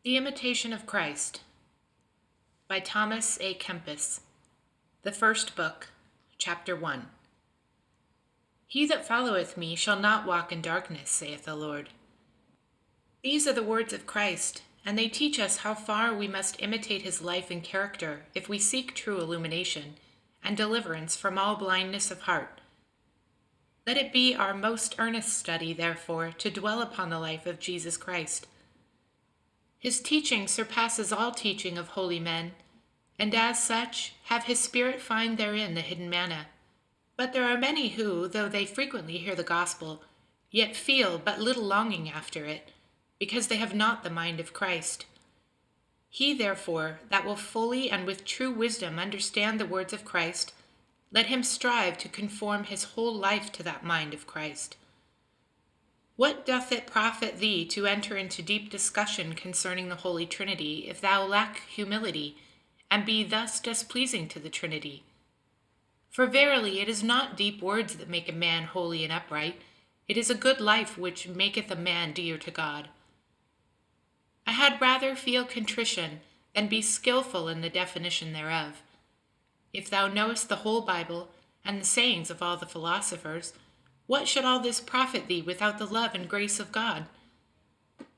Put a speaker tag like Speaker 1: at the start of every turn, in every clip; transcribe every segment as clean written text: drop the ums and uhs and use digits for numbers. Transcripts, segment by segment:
Speaker 1: The Imitation of Christ by Thomas A. Kempis. The First Book, Chapter 1. He that followeth me shall not walk in darkness, saith the Lord. These are the words of Christ, and they teach us how far we must imitate his life and character if we seek true illumination and deliverance from all blindness of heart. Let it be our most earnest study, therefore, to dwell upon the life of Jesus Christ. His teaching surpasses all teaching of holy men, and as such have his Spirit find therein the hidden manna. But there are many who, though they frequently hear the gospel, yet feel but little longing after it, because they have not the mind of Christ. He, therefore, that will fully and with true wisdom understand the words of Christ, let him strive to conform his whole life to that mind of Christ. What doth it profit thee to enter into deep discussion concerning the Holy Trinity, if thou lack humility, and be thus displeasing to the Trinity? For verily it is not deep words that make a man holy and upright, it is a good life which maketh a man dear to God. I had rather feel contrition than be skillful in the definition thereof. If thou knowest the whole Bible, and the sayings of all the philosophers, what should all this profit thee without the love and grace of God?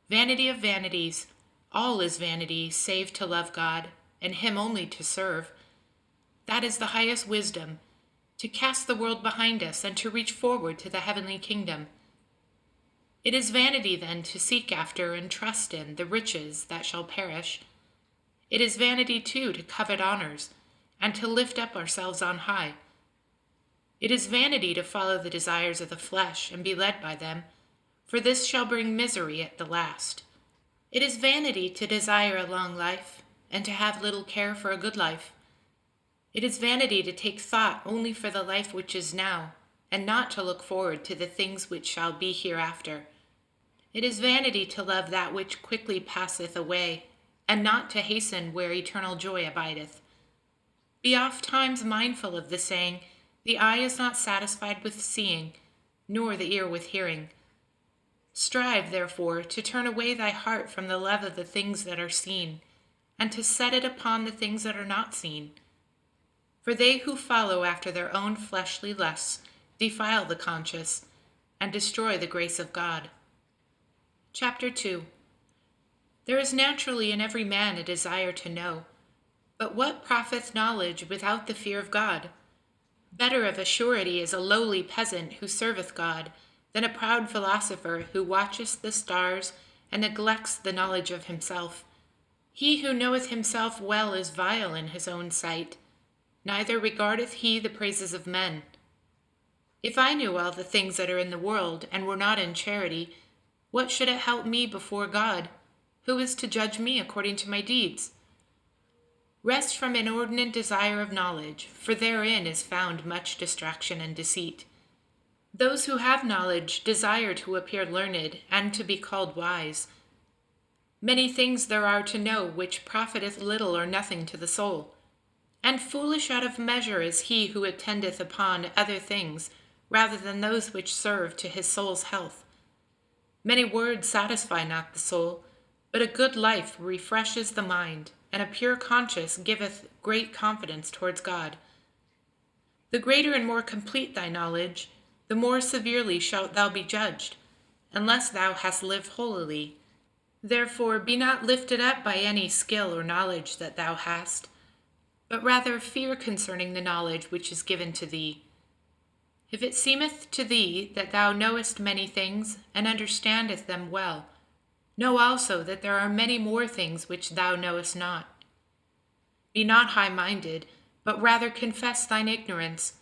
Speaker 1: Vanity of vanities, all is vanity, save to love God, and him only to serve. That is the highest wisdom, to cast the world behind us and to reach forward to the heavenly kingdom. It is vanity, then, to seek after and trust in the riches that shall perish. It is vanity, too, to covet honors, and to lift up ourselves on high. It is vanity to follow the desires of the flesh and be led by them, for this shall bring misery at the last. It is vanity to desire a long life, and to have little care for a good life. It is vanity to take thought only for the life which is now, and not to look forward to the things which shall be hereafter. It is vanity to love that which quickly passeth away, and not to hasten where eternal joy abideth. Be oft times mindful of the saying, the eye is not satisfied with seeing, nor the ear with hearing. Strive, therefore, to turn away thy heart from the love of the things that are seen, and to set it upon the things that are not seen. For they who follow after their own fleshly lusts defile the conscience, and destroy the grace of God. Chapter 2. There is naturally in every man a desire to know. But what profiteth knowledge without the fear of God? Better of a surety is a lowly peasant who serveth God, than a proud philosopher who watcheth the stars and neglects the knowledge of himself. He who knoweth himself well is vile in his own sight, neither regardeth he the praises of men. If I knew all the things that are in the world, and were not in charity, what should it help me before God? Who is to judge me according to my deeds? Rest from inordinate desire of knowledge, for therein is found much distraction and deceit. Those who have knowledge desire to appear learned and to be called wise. Many things there are to know which profiteth little or nothing to the soul. And foolish out of measure is he who attendeth upon other things rather than those which serve to his soul's health. Many words satisfy not the soul, but a good life refreshes the mind, and a pure conscience giveth great confidence towards God. The greater and more complete thy knowledge, the more severely shalt thou be judged, unless thou hast lived holily. Therefore be not lifted up by any skill or knowledge that thou hast, but rather fear concerning the knowledge which is given to thee. If it seemeth to thee that thou knowest many things, and understandest them well, know also that there are many more things which thou knowest not. Be not high-minded, but rather confess thine ignorance.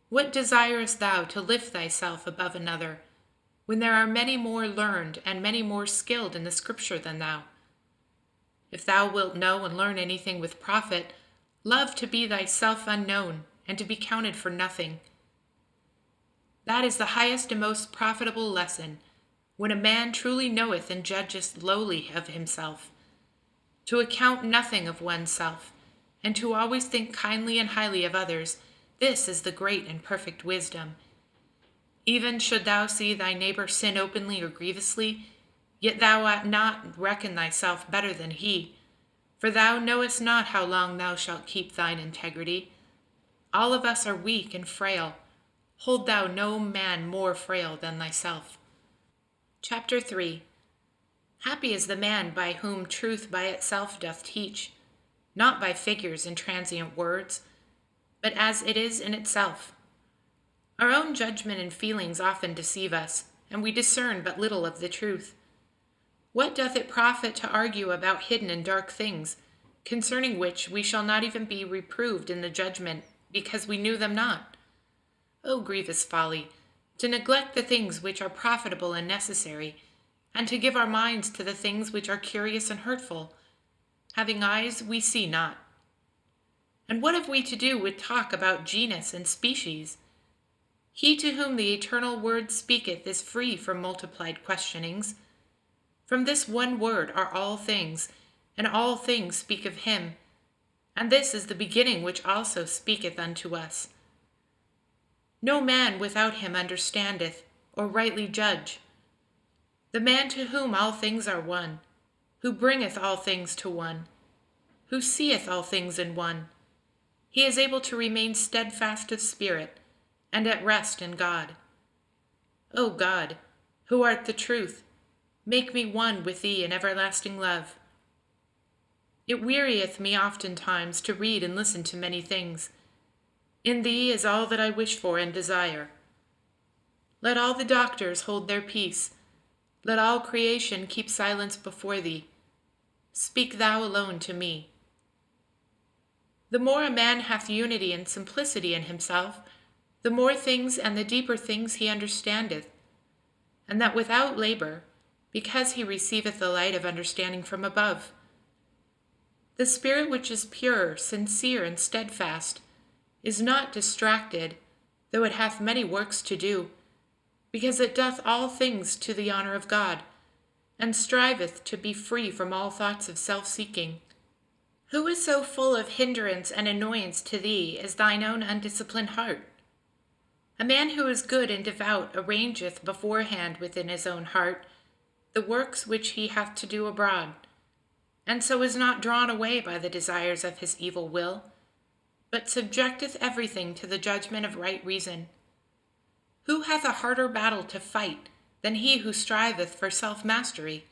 Speaker 1: What desirest thou to lift thyself above another, when there are many more learned and many more skilled in the Scripture than thou? If thou wilt know and learn anything with profit, love to be thyself unknown, and to be counted for nothing. That is the highest and most profitable lesson, when a man truly knoweth and judgeth lowly of himself, to account nothing of oneself, and to always think kindly and highly of others. This is the great and perfect wisdom. Even should thou see thy neighbor sin openly or grievously, Yet thou art not reckon thyself better than he, for thou knowest not how long thou shalt keep thine integrity. All of us are weak and frail. Hold thou no man more frail than thyself. Chapter 3. Happy is the man by whom truth by itself doth teach, not by figures and transient words, but as it is in itself. Our own judgment and feelings often deceive us, and we discern but little of the truth. What doth it profit to argue about hidden and dark things, concerning which we shall not even be reproved in the judgment, because we knew them not? O grievous folly, to neglect the things which are profitable and necessary, and to give our minds to the things which are curious and hurtful. Having eyes, we see not. And what have we to do with talk about genus and species? He to whom the eternal word speaketh is free from multiplied questionings. From this one word are all things, and all things speak of him, and this is the beginning which also speaketh unto us. No man without him understandeth, or rightly judge. The man to whom all things are one, who bringeth all things to one, who seeth all things in one, he is able to remain steadfast of spirit, and at rest in God. O God, who art the truth, make me one with thee in everlasting love. It wearieth me oftentimes to read and listen to many things. In thee is all that I wish for and desire. Let all the doctors hold their peace. Let all creation keep silence before thee. Speak thou alone to me. The more a man hath unity and simplicity in himself, the more things and the deeper things he understandeth, and that without labor, because he receiveth the light of understanding from above. The spirit which is pure, sincere, and steadfast is not distracted, though it hath many works to do, because it doth all things to the honor of God, and striveth to be free from all thoughts of self-seeking. Who is so full of hindrance and annoyance to thee as thine own undisciplined heart? A man who is good and devout arrangeth beforehand within his own heart the works which he hath to do abroad, and so is not drawn away by the desires of his evil will, but subjecteth everything to the judgment of right reason. Who hath a harder battle to fight than he who striveth for self-mastery?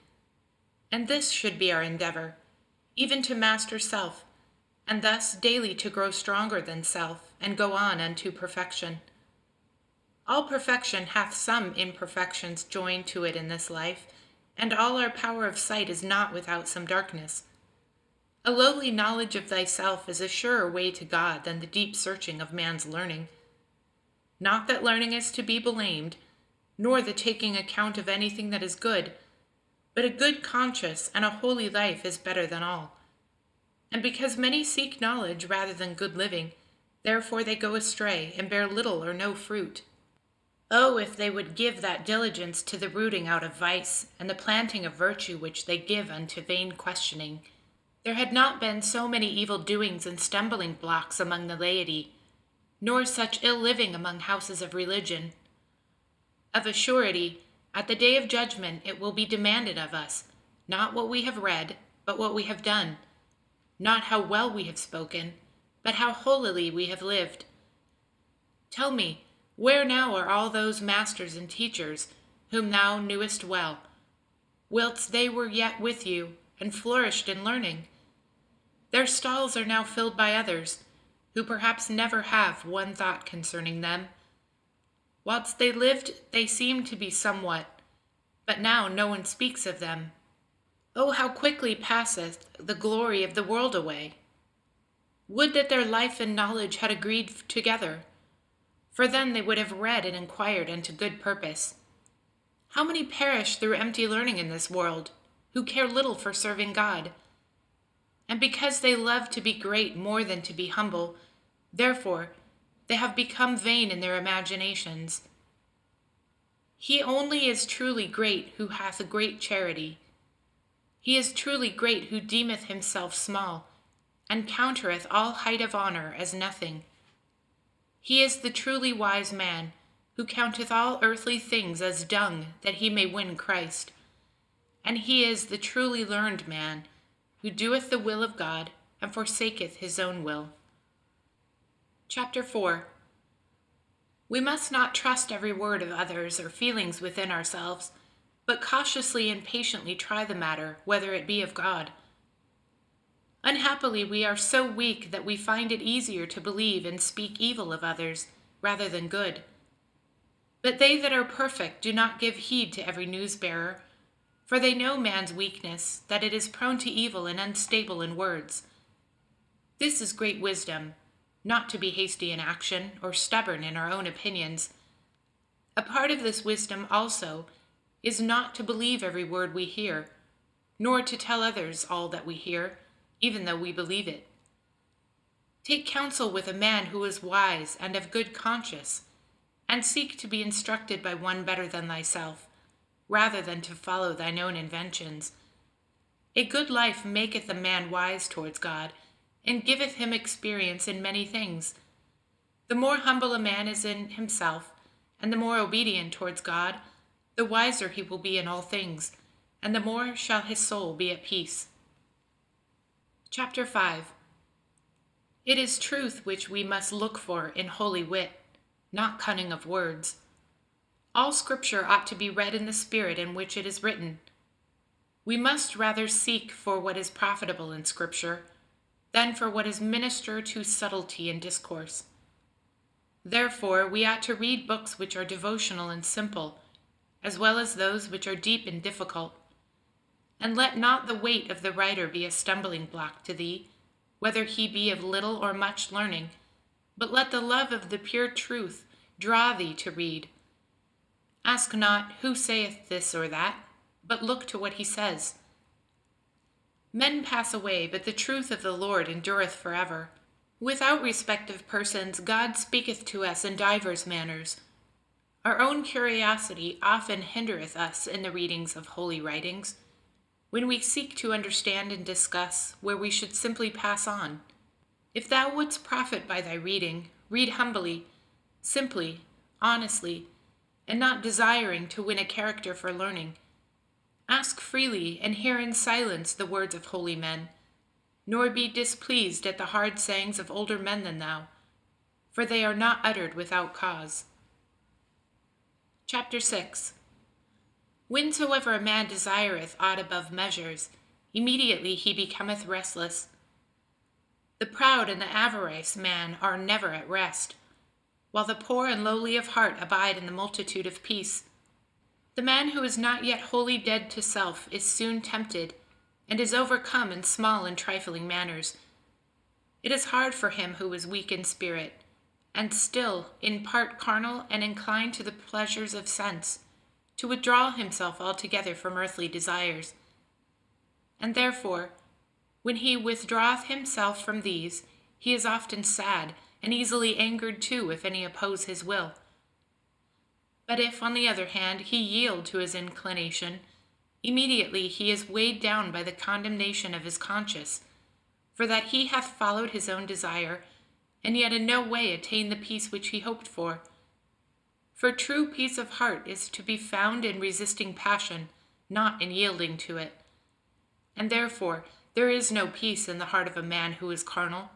Speaker 1: And this should be our endeavor, even to master self, and thus daily to grow stronger than self, and go on unto perfection. All perfection hath some imperfections joined to it in this life, and all our power of sight is not without some darkness. A lowly knowledge of thyself is a surer way to God than the deep searching of man's learning. Not that learning is to be blamed, nor the taking account of anything that is good, but a good conscience and a holy life is better than all. And because many seek knowledge rather than good living, therefore they go astray and bear little or no fruit. Oh, if they would give that diligence to the rooting out of vice, and the planting of virtue which they give unto vain questioning, there had not been so many evil doings and stumbling blocks among the laity, nor such ill living among houses of religion. Of a surety, at the day of judgment it will be demanded of us, not what we have read, but what we have done, not how well we have spoken, but how holily we have lived. Tell me, where now are all those masters and teachers whom thou knewest well, whilst they were yet with you and flourished in learning? Their stalls are now filled by others, who perhaps never have one thought concerning them. Whilst they lived, they seemed to be somewhat, but now no one speaks of them. Oh, how quickly passeth the glory of the world away! Would that their life and knowledge had agreed together, for then they would have read and inquired unto good purpose. How many perish through empty learning in this world, who care little for serving God? And because they love to be great more than to be humble, therefore they have become vain in their imaginations. He only is truly great who hath a great charity. He is truly great who deemeth himself small, and countereth all height of honor as nothing. He is the truly wise man, who counteth all earthly things as dung, that he may win Christ. And he is the truly learned man, who doeth the will of God, and forsaketh his own will. Chapter 4. We must not trust every word of others or feelings within ourselves, but cautiously and patiently try the matter, whether it be of God. Unhappily, we are so weak that we find it easier to believe and speak evil of others rather than good. But they that are perfect do not give heed to every news-bearer, for they know man's weakness, that it is prone to evil and unstable in words. This is great wisdom, not to be hasty in action or stubborn in our own opinions. A part of this wisdom also is not to believe every word we hear, nor to tell others all that we hear, even though we believe it. Take counsel with a man who is wise and of good conscience, and seek to be instructed by one better than thyself, rather than to follow thine own inventions. A good life maketh a man wise towards God, and giveth him experience in many things. The more humble a man is in himself, and the more obedient towards God, the wiser he will be in all things, and the more shall his soul be at peace. Chapter 5. It is truth which we must look for in holy wit, not cunning of words. All Scripture ought to be read in the spirit in which it is written. We must rather seek for what is profitable in Scripture than for what is minister to subtlety in discourse. Therefore, we ought to read books which are devotional and simple, as well as those which are deep and difficult. And let not the weight of the writer be a stumbling block to thee, whether he be of little or much learning, but let the love of the pure truth draw thee to read. Ask not, who saith this or that, but look to what he says. Men pass away, but the truth of the Lord endureth forever. Without respect of persons, God speaketh to us in divers manners. Our own curiosity often hindereth us in the readings of holy writings, when we seek to understand and discuss where we should simply pass on. If thou wouldst profit by thy reading, read humbly, simply, honestly, and not desiring to win a character for learning. Ask freely, and hear in silence the words of holy men, nor be displeased at the hard sayings of older men than thou, for they are not uttered without cause. Chapter 6. Whensoever a man desireth aught above measures, immediately he becometh restless. The proud and the avaricious man are never at rest, while the poor and lowly of heart abide in the multitude of peace. The man who is not yet wholly dead to self is soon tempted, and is overcome in small and trifling matters. It is hard for him who is weak in spirit, and still in part carnal and inclined to the pleasures of sense, to withdraw himself altogether from earthly desires. And therefore, when he withdraweth himself from these, he is often sad, and easily angered too if any oppose his will. But if, on the other hand, he yield to his inclination, immediately he is weighed down by the condemnation of his conscience, for that he hath followed his own desire, and yet in no way attained the peace which he hoped for. For true peace of heart is to be found in resisting passion, not in yielding to it. And therefore there is no peace in the heart of a man who is carnal,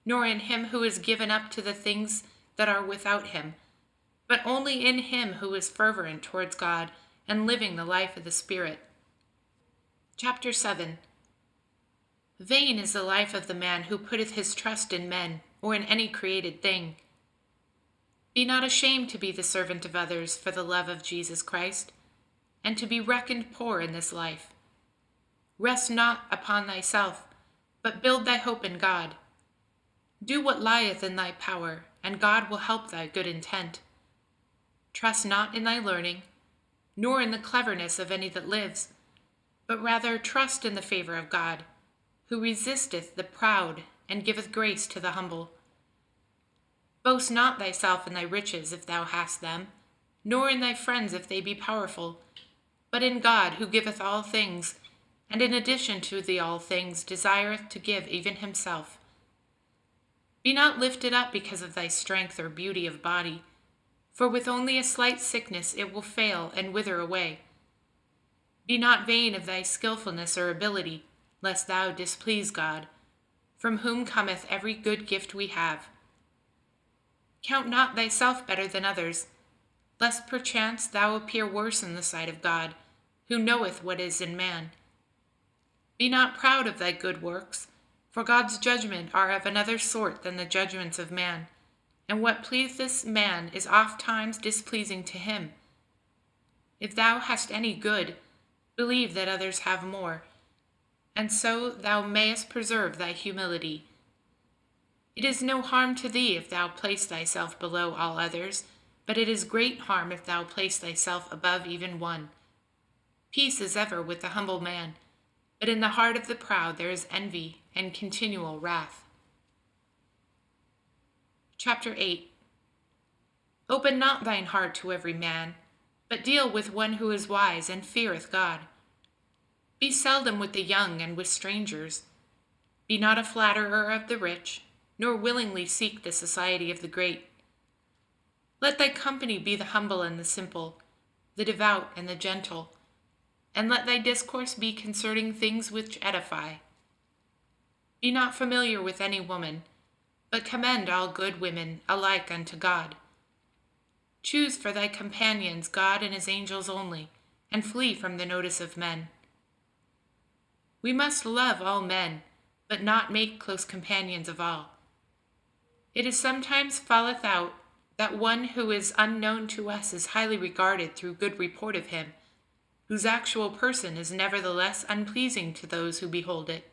Speaker 1: nor in him who is given up to the things that are without him, but only in him who is fervent towards God and living the life of the Spirit. Chapter 7. Vain is the life of the man who putteth his trust in men or in any created thing. Be not ashamed to be the servant of others for the love of Jesus Christ, and to be reckoned poor in this life. Rest not upon thyself, but build thy hope in God. Do what lieth in thy power, and God will help thy good intent. Trust not in thy learning, nor in the cleverness of any that lives, but rather trust in the favor of God, who resisteth the proud and giveth grace to the humble. Boast not thyself in thy riches if thou hast them, nor in thy friends if they be powerful, but in God who giveth all things, and in addition to the all things desireth to give even himself. Be not lifted up because of thy strength or beauty of body, for with only a slight sickness it will fail and wither away. Be not vain of thy skillfulness or ability, lest thou displease God, from whom cometh every good gift we have. Count not thyself better than others, lest perchance thou appear worse in the sight of God, who knoweth what is in man. Be not proud of thy good works, for God's judgment are of another sort than the judgments of man, and what pleaseth man is oft times displeasing to him. If thou hast any good, believe that others have more, and so thou mayest preserve thy humility. It is no harm to thee if thou place thyself below all others, but it is great harm if thou place thyself above even one. Peace is ever with the humble man, but in the heart of the proud there is envy and continual wrath. Chapter 8. Open not thine heart to every man, but deal with one who is wise and feareth God. Be seldom with the young and with strangers. Be not a flatterer of the rich, nor willingly seek the society of the great. Let thy company be the humble and the simple, the devout and the gentle, and let thy discourse be concerning things which edify. Be not familiar with any woman, but commend all good women alike unto God. Choose for thy companions God and his angels only, and flee from the notice of men. We must love all men, but not make close companions of all. It is sometimes falleth out that one who is unknown to us is highly regarded through good report of him, whose actual person is nevertheless unpleasing to those who behold it.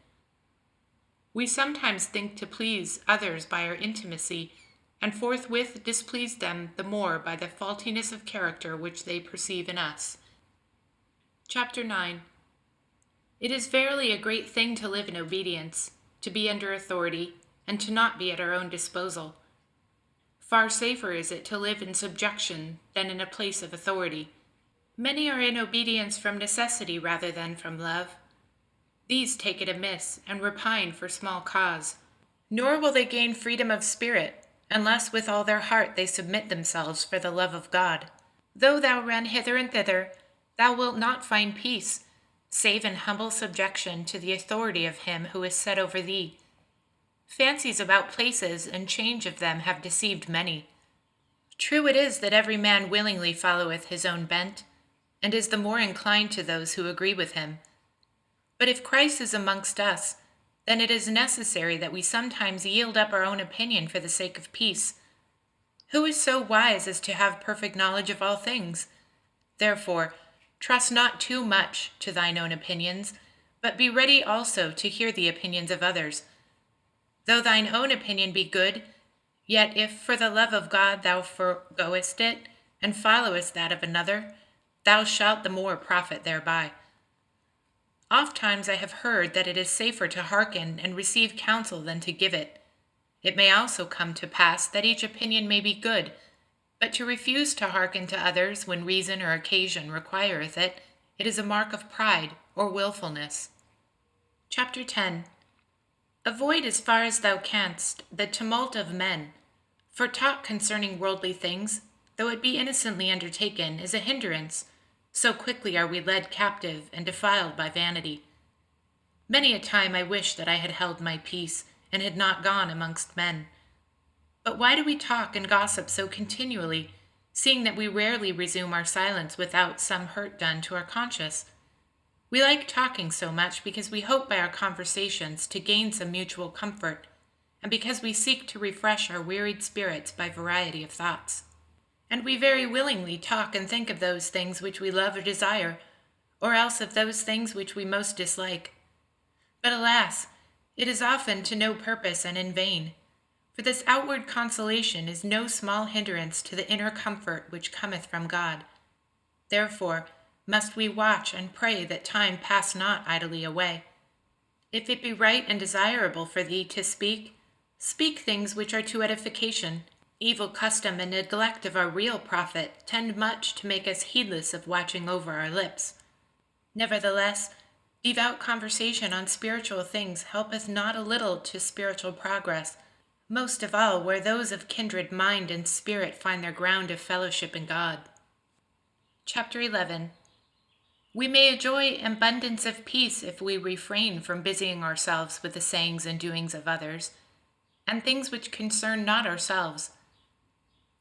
Speaker 1: We sometimes think to please others by our intimacy, and forthwith displease them the more by the faultiness of character which they perceive in us. Chapter 9. It is verily a great thing to live in obedience, to be under authority, and to not be at our own disposal. Far safer is it to live in subjection than in a place of authority. Many are in obedience from necessity rather than from love. These take it amiss, and repine for small cause. Nor will they gain freedom of spirit, unless with all their heart they submit themselves for the love of God. Though thou run hither and thither, thou wilt not find peace, save in humble subjection to the authority of him who is set over thee. Fancies about places and change of them have deceived many. True it is that every man willingly followeth his own bent, and is the more inclined to those who agree with him. But if Christ is amongst us, then it is necessary that we sometimes yield up our own opinion for the sake of peace. Who is so wise as to have perfect knowledge of all things? Therefore, trust not too much to thine own opinions, but be ready also to hear the opinions of others. Though thine own opinion be good, yet if for the love of God thou forgoest it, and followest that of another, thou shalt the more profit thereby. Ofttimes I have heard that it is safer to hearken and receive counsel than to give it. It may also come to pass that each opinion may be good, but to refuse to hearken to others when reason or occasion requireth it, it is a mark of pride or wilfulness. Chapter 10. Avoid as far as thou canst the tumult of men, for talk concerning worldly things, though it be innocently undertaken, is a hindrance. So quickly are we led captive and defiled by vanity. Many a time I wish that I had held my peace and had not gone amongst men. But why do we talk and gossip so continually, seeing that we rarely resume our silence without some hurt done to our conscience? We like talking so much because we hope by our conversations to gain some mutual comfort, and because we seek to refresh our wearied spirits by variety of thoughts. And we very willingly talk and think of those things which we love or desire, or else of those things which we most dislike. But alas, it is often to no purpose and in vain, for this outward consolation is no small hindrance to the inner comfort which cometh from God. Therefore must we watch and pray that time pass not idly away. If it be right and desirable for thee to speak, speak things which are to edification. Evil custom and neglect of our real profit tend much to make us heedless of watching over our lips. Nevertheless, devout conversation on spiritual things helpeth not a little to spiritual progress, most of all where those of kindred mind and spirit find their ground of fellowship in God. Chapter 11. We may enjoy abundance of peace if we refrain from busying ourselves with the sayings and doings of others, and things which concern not ourselves.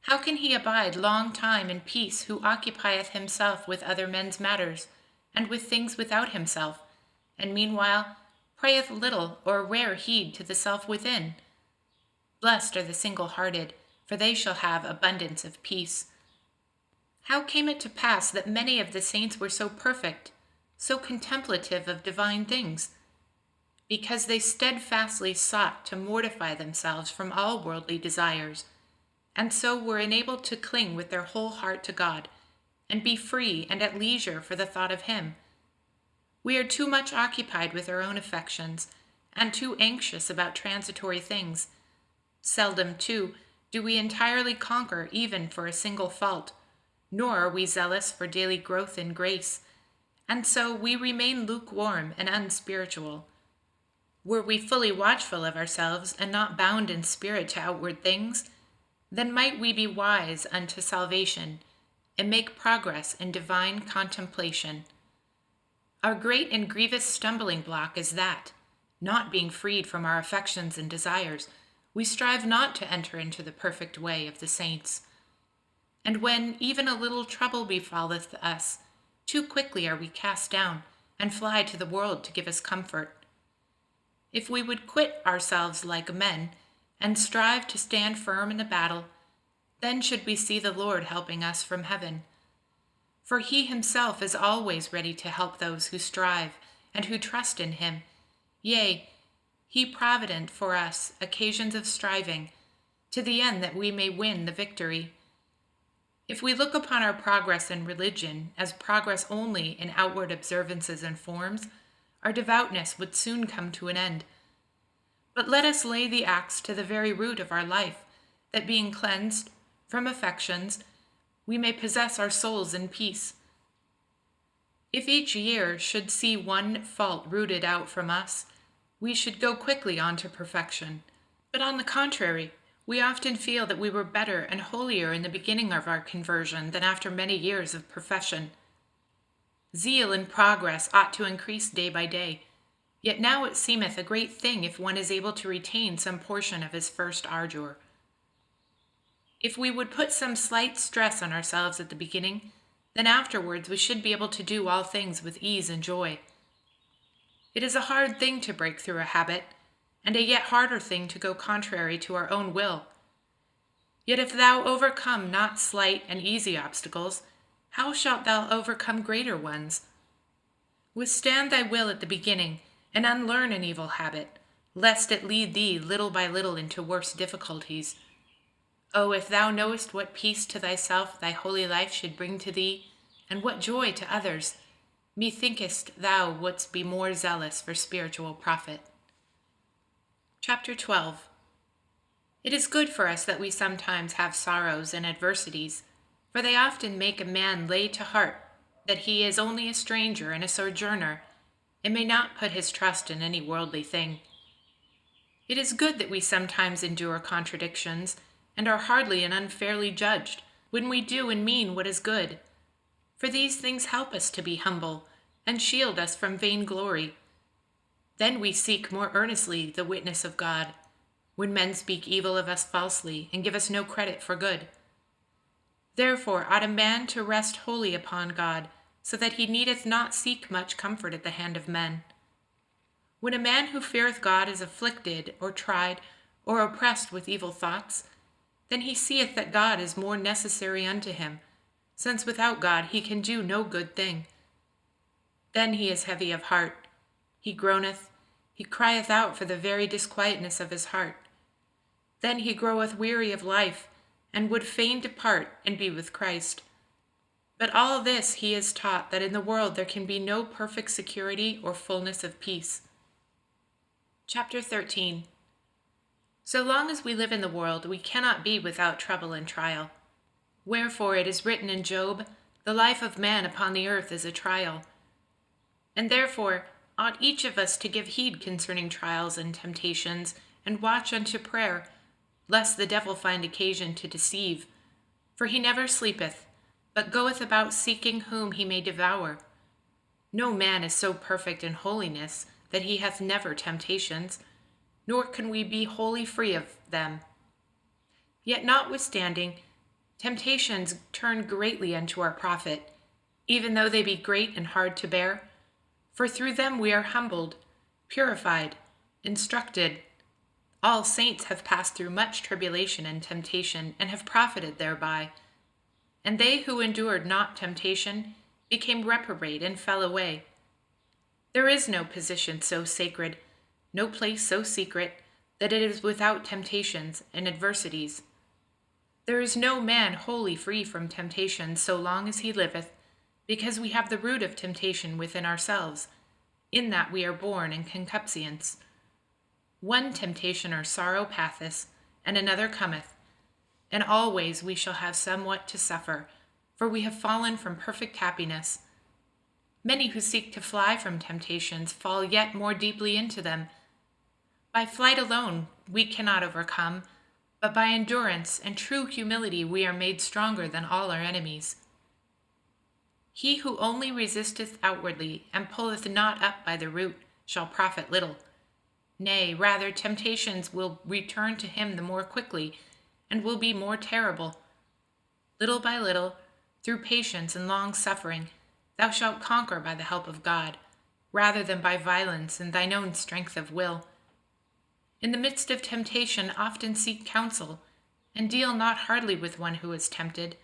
Speaker 1: How can he abide long time in peace who occupieth himself with other men's matters, and with things without himself, and meanwhile prayeth little or rare heed to the self within? Blessed are the single-hearted, for they shall have abundance of peace. How came it to pass that many of the saints were so perfect, so contemplative of divine things? Because they steadfastly sought to mortify themselves from all worldly desires, and so were enabled to cling with their whole heart to God, and be free and at leisure for the thought of Him. We are too much occupied with our own affections, and too anxious about transitory things. Seldom, too, do we entirely conquer even for a single fault, nor are we zealous for daily growth in grace, and so we remain lukewarm and unspiritual. Were we fully watchful of ourselves and not bound in spirit to outward things, then might we be wise unto salvation and make progress in divine contemplation. Our great and grievous stumbling block is that, not being freed from our affections and desires, we strive not to enter into the perfect way of the saints. And when even a little trouble befalleth us, too quickly are we cast down and fly to the world to give us comfort. If we would quit ourselves like men, and strive to stand firm in the battle, then should we see the Lord helping us from heaven. For he himself is always ready to help those who strive and who trust in him. Yea, he provident for us occasions of striving, to the end that we may win the victory. If we look upon our progress in religion as progress only in outward observances and forms, our devoutness would soon come to an end. But let us lay the axe to the very root of our life, that being cleansed from affections, we may possess our souls in peace. If each year should see one fault rooted out from us, we should go quickly on to perfection. But on the contrary, we often feel that we were better and holier in the beginning of our conversion than after many years of profession. Zeal and progress ought to increase day by day. Yet now it seemeth a great thing if one is able to retain some portion of his first ardour. If we would put some slight stress on ourselves at the beginning, then afterwards we should be able to do all things with ease and joy. It is a hard thing to break through a habit, and a yet harder thing to go contrary to our own will. Yet if thou overcome not slight and easy obstacles, how shalt thou overcome greater ones? Withstand thy will at the beginning, and unlearn an evil habit, lest it lead thee little by little into worse difficulties. Oh, if thou knowest what peace to thyself thy holy life should bring to thee, and what joy to others, methinkest thou wouldst be more zealous for spiritual profit. Chapter 12. It is good for us that we sometimes have sorrows and adversities, for they often make a man lay to heart that he is only a stranger and a sojourner, and may not put his trust in any worldly thing. It is good that we sometimes endure contradictions, and are hardly and unfairly judged when we do and mean what is good. For these things help us to be humble, and shield us from vainglory. Then we seek more earnestly the witness of God, when men speak evil of us falsely, and give us no credit for good. Therefore ought a man to rest wholly upon God, so that he needeth not seek much comfort at the hand of men. When a man who feareth God is afflicted, or tried, or oppressed with evil thoughts, then he seeth that God is more necessary unto him, since without God he can do no good thing. Then he is heavy of heart, he groaneth, he crieth out for the very disquietness of his heart. Then he groweth weary of life, and would fain depart and be with Christ. But all this he is taught that in the world there can be no perfect security or fullness of peace. Chapter 13. So long as we live in the world, we cannot be without trouble and trial. Wherefore it is written in Job, "The life of man upon the earth is a trial." And therefore ought each of us to give heed concerning trials and temptations, and watch unto prayer, lest the devil find occasion to deceive. For he never sleepeth, but goeth about seeking whom he may devour. No man is so perfect in holiness that he hath never temptations, nor can we be wholly free of them. Yet notwithstanding, temptations turn greatly unto our profit, even though they be great and hard to bear. For through them we are humbled, purified, instructed. All saints have passed through much tribulation and temptation, and have profited thereby. And they who endured not temptation became reprobate and fell away. There is no position so sacred, no place so secret, that it is without temptations and adversities. There is no man wholly free from temptation so long as he liveth, because we have the root of temptation within ourselves, in that we are born in concupiscence. One temptation or sorrow passeth, and another cometh, and always we shall have somewhat to suffer, for we have fallen from perfect happiness. Many who seek to fly from temptations fall yet more deeply into them. By flight alone we cannot overcome, but by endurance and true humility we are made stronger than all our enemies. He who only resisteth outwardly, and pulleth not up by the root, shall profit little. Nay, rather, temptations will return to him the more quickly, and will be more terrible. Little by little, through patience and long suffering, thou shalt conquer by the help of God, rather than by violence and thine own strength of will. In the midst of temptation often seek counsel, and deal not hardly with one who is tempted,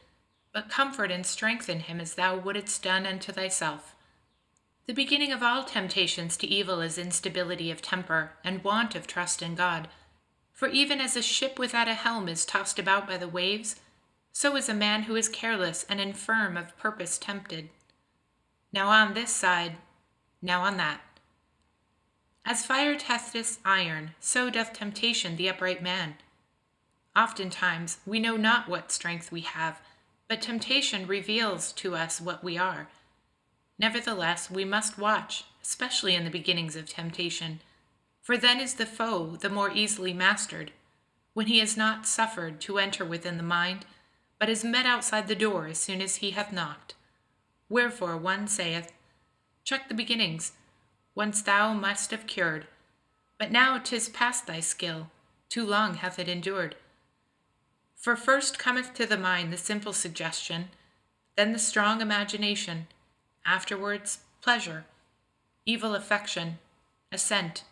Speaker 1: but comfort and strengthen him as thou wouldest done unto thyself. The beginning of all temptations to evil is instability of temper and want of trust in God. For even as a ship without a helm is tossed about by the waves, so is a man who is careless and infirm of purpose tempted. Now on this side, now on that. As fire testeth iron, so doth temptation the upright man. Oftentimes we know not what strength we have, but temptation reveals to us what we are. Nevertheless, we must watch, especially in the beginnings of temptation, for then is the foe the more easily mastered, when he is not suffered to enter within the mind, but is met outside the door as soon as he hath knocked. Wherefore one saith, check the beginnings, once thou must have cured, but now 'tis past thy skill, too long hath it endured. For first cometh to the mind the simple suggestion, then the strong imagination, afterwards pleasure, evil affection, assent.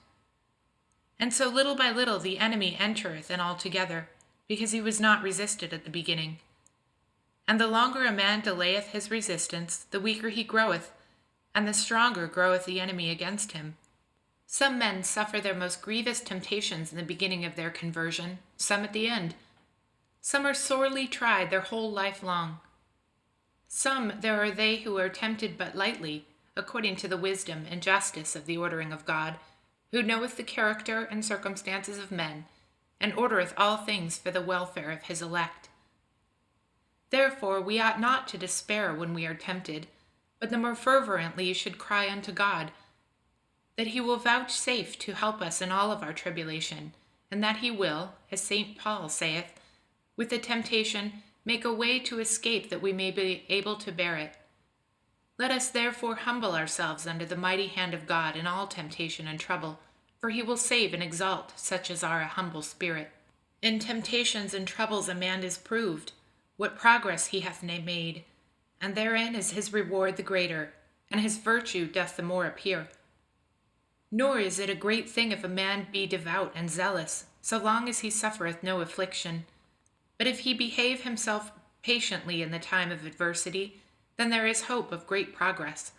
Speaker 1: And so little by little the enemy entereth in altogether, because he was not resisted at the beginning. And the longer a man delayeth his resistance, the weaker he groweth, and the stronger groweth the enemy against him. Some men suffer their most grievous temptations in the beginning of their conversion, some at the end. Some are sorely tried their whole life long. Some there are they who are tempted but lightly, according to the wisdom and justice of the ordering of God, who knoweth the character and circumstances of men, and ordereth all things for the welfare of his elect. Therefore we ought not to despair when we are tempted, but the more fervently should cry unto God, that he will vouchsafe to help us in all of our tribulation, and that he will, as St. Paul saith, with the temptation make a way to escape that we may be able to bear it. Let us therefore humble ourselves under the mighty hand of God in all temptation and trouble, for he will save and exalt such as are a humble spirit. In temptations and troubles a man is proved, what progress he hath made, and therein is his reward the greater, and his virtue doth the more appear. Nor is it a great thing if a man be devout and zealous, so long as he suffereth no affliction. But if he behave himself patiently in the time of adversity, then there is hope of great progress.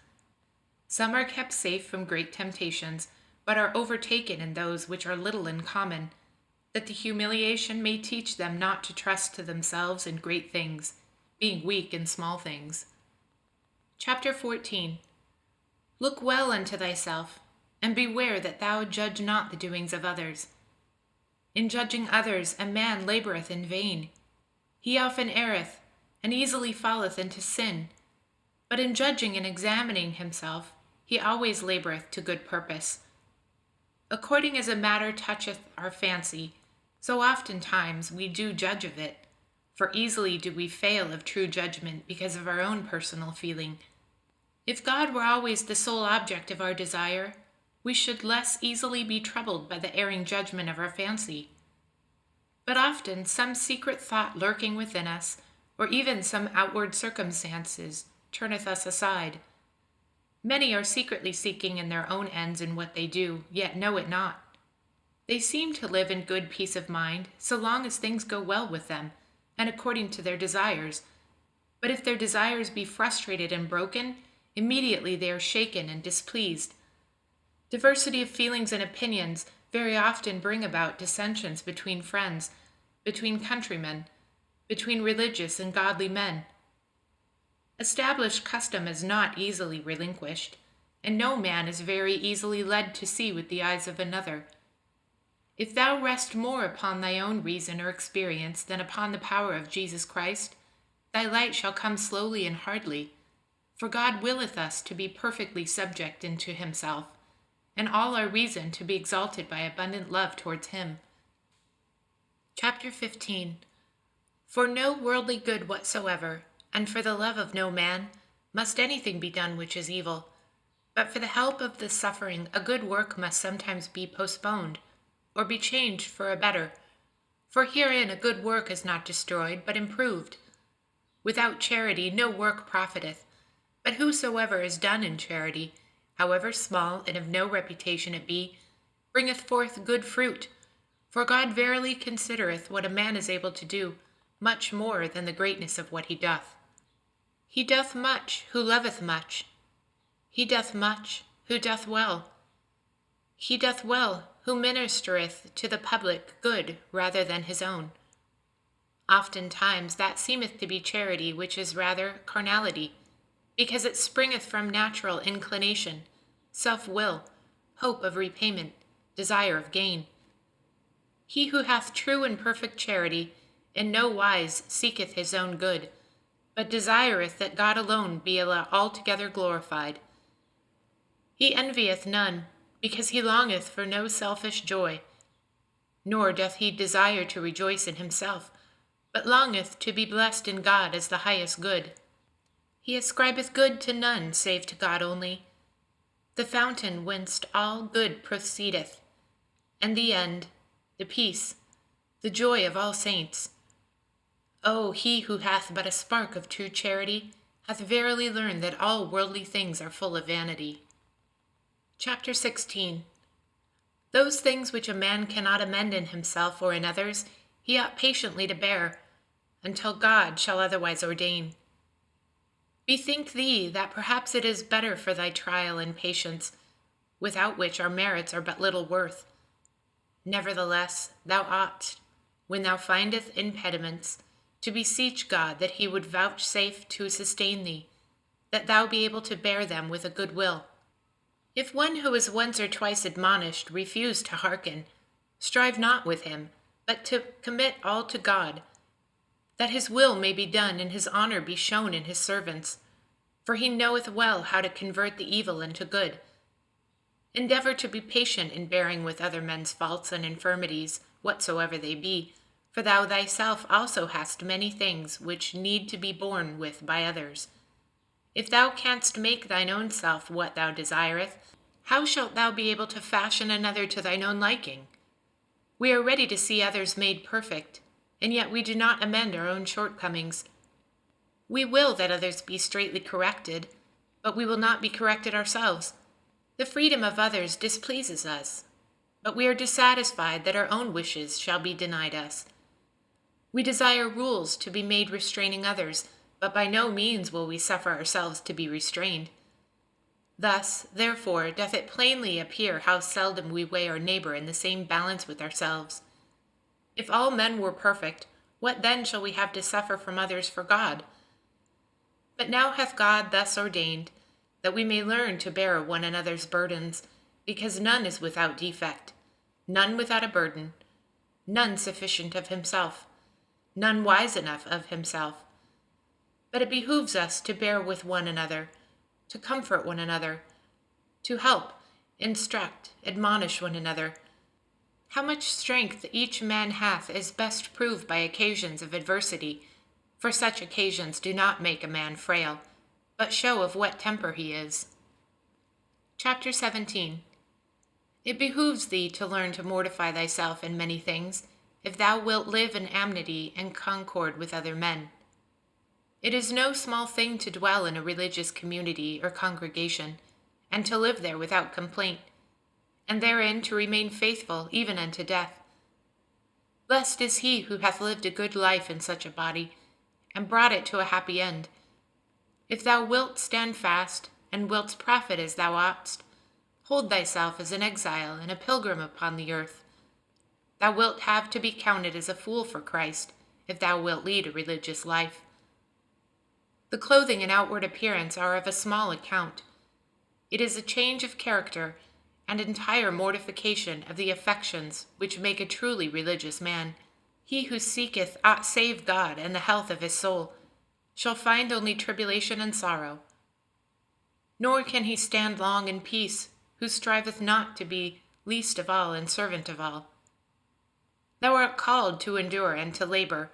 Speaker 1: Some are kept safe from great temptations, but are overtaken in those which are little in common, that the humiliation may teach them not to trust to themselves in great things, being weak in small things. Chapter 14. Look well unto thyself, and beware that thou judge not the doings of others. In judging others a man laboureth in vain. He often erreth, and easily falleth into sin. But in judging and examining himself, he always laboureth to good purpose. According as a matter toucheth our fancy, so oftentimes we do judge of it, for easily do we fail of true judgment because of our own personal feeling. If God were always the sole object of our desire, we should less easily be troubled by the erring judgment of our fancy. But often some secret thought lurking within us, or even some outward circumstances, turneth us aside. Many are secretly seeking in their own ends in what they do, yet know it not. They seem to live in good peace of mind, so long as things go well with them, and according to their desires. But if their desires be frustrated and broken, immediately they are shaken and displeased. Diversity of feelings and opinions very often bring about dissensions between friends, between countrymen, between religious and godly men. Established custom is not easily relinquished, and no man is very easily led to see with the eyes of another. If thou rest more upon thy own reason or experience than upon the power of Jesus Christ, thy light shall come slowly and hardly, for God willeth us to be perfectly subject unto himself, and all our reason to be exalted by abundant love towards him. Chapter 15. For no worldly good whatsoever, and for the love of no man, must anything be done which is evil. But for the help of the suffering, a good work must sometimes be postponed, or be changed for a better. For herein a good work is not destroyed, but improved. Without charity no work profiteth, but whosoever is done in charity, however small and of no reputation it be, bringeth forth good fruit. For God verily considereth what a man is able to do, much more than the greatness of what he doth. He doth much who loveth much. He doth much who doth well. He doth well who ministereth to the public good rather than his own. Oftentimes that seemeth to be charity which is rather carnality, because it springeth from natural inclination, self-will, hope of repayment, desire of gain. He who hath true and perfect charity in no wise seeketh his own good, but desireth that God alone be altogether glorified. He envieth none, because he longeth for no selfish joy, nor doth he desire to rejoice in himself, but longeth to be blessed in God as the highest good. He ascribeth good to none save to God only, the fountain whence all good proceedeth, and the end, the peace, the joy of all saints. O he who hath but a spark of true charity hath verily learned that all worldly things are full of vanity. Chapter 16. Those things which a man cannot amend in himself or in others, he ought patiently to bear, until God shall otherwise ordain. Bethink thee that perhaps it is better for thy trial and patience, without which our merits are but little worth. Nevertheless, thou ought, when thou findest impediments, to beseech God that he would vouchsafe to sustain thee, that thou be able to bear them with a good will. If one who is once or twice admonished refuse to hearken, strive not with him, but to commit all to God, that his will may be done and his honor be shown in his servants. For he knoweth well how to convert the evil into good. Endeavor to be patient in bearing with other men's faults and infirmities, whatsoever they be, for thou thyself also hast many things which need to be borne with by others. If thou canst make thine own self what thou desireth, how shalt thou be able to fashion another to thine own liking? We are ready to see others made perfect, and yet we do not amend our own shortcomings. We will that others be straightly corrected, but we will not be corrected ourselves. The freedom of others displeases us, but we are dissatisfied that our own wishes shall be denied us. We desire rules to be made restraining others, but by no means will we suffer ourselves to be restrained. Thus, therefore, doth it plainly appear how seldom we weigh our neighbor in the same balance with ourselves. If all men were perfect, what then shall we have to suffer from others for God? But now hath God thus ordained, that we may learn to bear one another's burdens, because none is without defect, none without a burden, none sufficient of himself, none wise enough of himself. But it behooves us to bear with one another, to comfort one another, to help, instruct, admonish one another. How much strength each man hath is best proved by occasions of adversity, for such occasions do not make a man frail, but show of what temper he is. Chapter 17. It behooves thee to learn to mortify thyself in many things, if thou wilt live in amity and concord with other men. It is no small thing to dwell in a religious community or congregation, and to live there without complaint, and therein to remain faithful even unto death. Blessed is he who hath lived a good life in such a body, and brought it to a happy end. If thou wilt stand fast, and wilt profit as thou oughtst, hold thyself as an exile and a pilgrim upon the earth. Thou wilt have to be counted as a fool for Christ, if thou wilt lead a religious life. The clothing and outward appearance are of a small account. It is a change of character and entire mortification of the affections which make a truly religious man. He who seeketh aught save God and the health of his soul shall find only tribulation and sorrow. Nor can he stand long in peace, who striveth not to be least of all and servant of all. Thou art called to endure and to labor,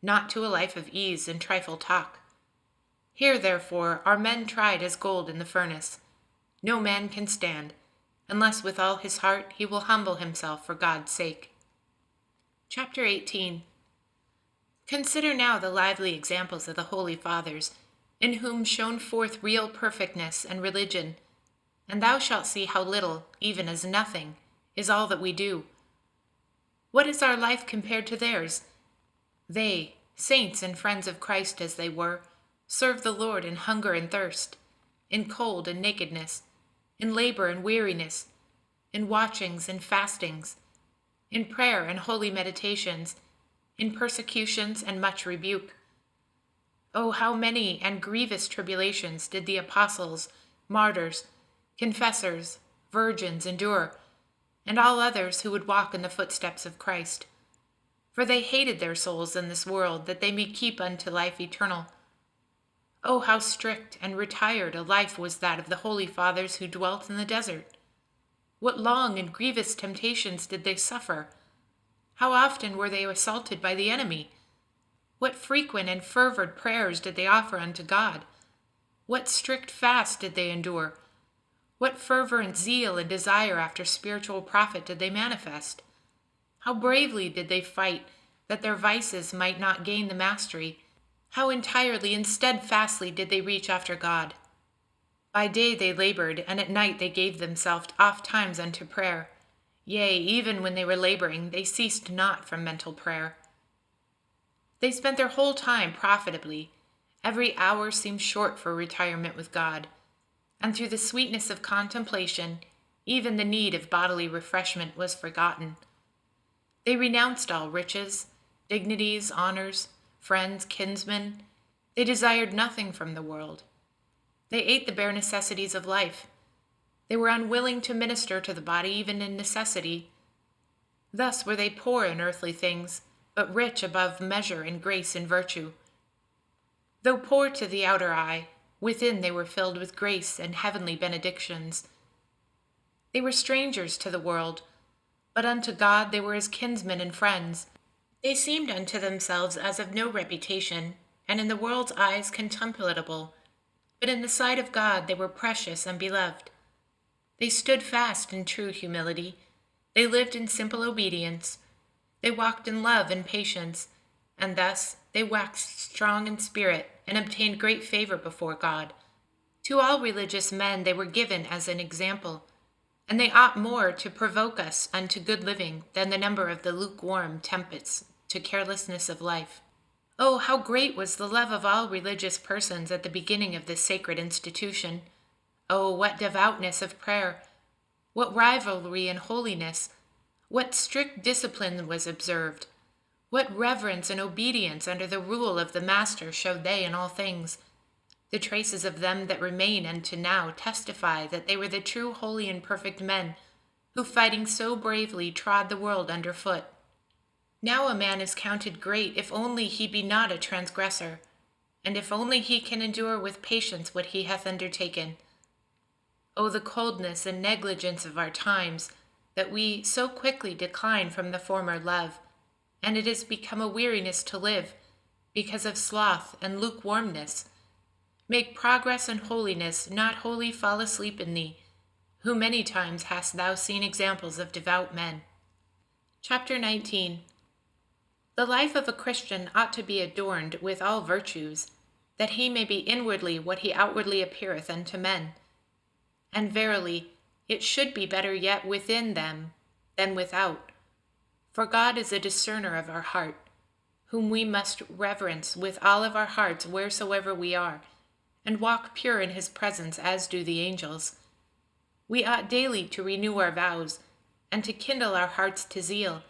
Speaker 1: not to a life of ease and trifle talk. Here, therefore, are men tried as gold in the furnace. No man can stand, unless with all his heart he will humble himself for God's sake. Chapter 18. Consider now the lively examples of the Holy Fathers, in whom shone forth real perfectness and religion, and thou shalt see how little, even as nothing, is all that we do. What is our life compared to theirs? They, saints and friends of Christ as they were, served the Lord in hunger and thirst, in cold and nakedness, in labor and weariness, in watchings and fastings, in prayer and holy meditations, in persecutions and much rebuke. Oh, how many and grievous tribulations did the apostles, martyrs, confessors, virgins endure, and all others who would walk in the footsteps of Christ. For they hated their souls in this world, that they may keep unto life eternal. Oh, how strict and retired a life was that of the Holy Fathers who dwelt in the desert! What long and grievous temptations did they suffer! How often were they assaulted by the enemy! What frequent and fervent prayers did they offer unto God! What strict fast did they endure! What fervent zeal and desire after spiritual profit did they manifest! How bravely did they fight that their vices might not gain the mastery! How entirely and steadfastly did they reach after God! By day they labored, and at night they gave themselves oft times unto prayer. Yea, even when they were laboring, they ceased not from mental prayer. They spent their whole time profitably. Every hour seemed short for retirement with God, and through the sweetness of contemplation, even the need of bodily refreshment was forgotten. They renounced all riches, dignities, honors, friends, kinsmen. They desired nothing from the world. They ate the bare necessities of life. They were unwilling to minister to the body even in necessity. Thus were they poor in earthly things, but rich above measure in grace and virtue. Though poor to the outer eye, within they were filled with grace and heavenly benedictions. They were strangers to the world, but unto God they were as kinsmen and friends. They seemed unto themselves as of no reputation, and in the world's eyes contemptible, but in the sight of God they were precious and beloved. They stood fast in true humility. They lived in simple obedience. They walked in love and patience, and thus they waxed strong in spirit and obtained great favor before God. To all religious men they were given as an example, and they ought more to provoke us unto good living than the number of the lukewarm tempests to carelessness of life. Oh, how great was the love of all religious persons at the beginning of this sacred institution! Oh, what devoutness of prayer! What rivalry in holiness! What strict discipline was observed! What reverence and obedience under the rule of the Master showed they in all things! The traces of them that remain unto now testify that they were the true holy and perfect men, who fighting so bravely trod the world under foot. Now a man is counted great if only he be not a transgressor, and if only he can endure with patience what he hath undertaken. O the coldness and negligence of our times, that we so quickly decline from the former love, and it is become a weariness to live, because of sloth and lukewarmness. Make progress in holiness, not wholly fall asleep in thee, who many times hast thou seen examples of devout men. Chapter 19. The life of a Christian ought to be adorned with all virtues, that he may be inwardly what he outwardly appeareth unto men. And verily, it should be better yet within them than without. For God is a discerner of our heart, whom we must reverence with all of our hearts wheresoever we are, and walk pure in his presence as do the angels. We ought daily to renew our vows, and to kindle our hearts to zeal,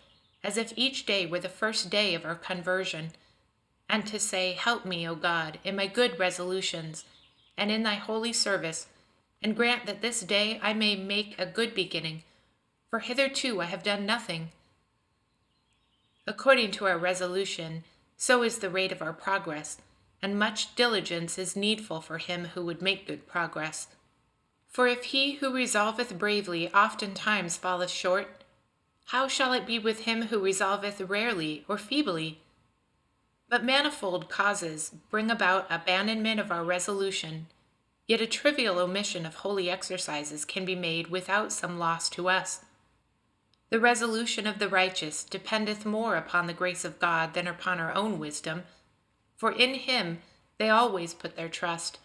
Speaker 1: as if each day were the first day of our conversion, and to say, Help me, O God, in my good resolutions, and in thy holy service, and grant that this day I may make a good beginning, for hitherto I have done nothing. According to our resolution, so is the rate of our progress, and much diligence is needful for him who would make good progress. For if he who resolveth bravely oftentimes falleth short, how shall it be with him who resolveth rarely or feebly? But manifold causes bring about abandonment of our resolution, yet a trivial omission of holy exercises can be made without some loss to us. The resolution of the righteous dependeth more upon the grace of God than upon our own wisdom, for in him they always put their trust,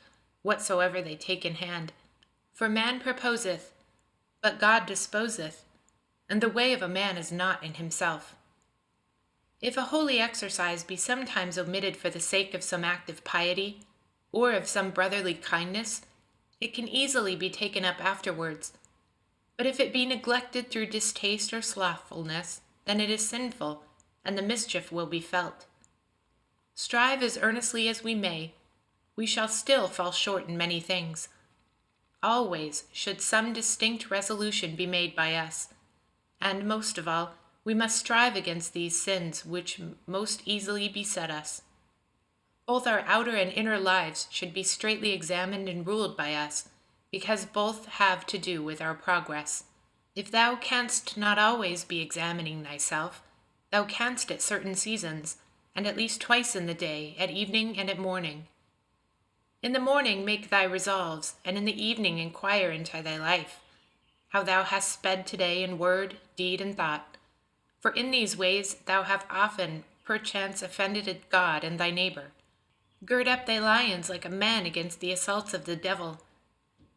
Speaker 1: whatsoever they take in hand. For man proposeth, but God disposeth, and the way of a man is not in himself. If a holy exercise be sometimes omitted for the sake of some act of piety, or of some brotherly kindness, it can easily be taken up afterwards. But if it be neglected through distaste or slothfulness, then it is sinful, and the mischief will be felt. Strive as earnestly as we may, we shall still fall short in many things. Always should some distinct resolution be made by us, and most of all, we must strive against these sins which most easily beset us. Both our outer and inner lives should be straitly examined and ruled by us, because both have to do with our progress. If thou canst not always be examining thyself, thou canst at certain seasons, and at least twice in the day, at evening and at morning. In the morning make thy resolves, and in the evening inquire into thy life, how thou hast sped today in word, deed, and thought. For in these ways thou hast often perchance offended God and thy neighbor. Gird up thy lions like a man against the assaults of the devil.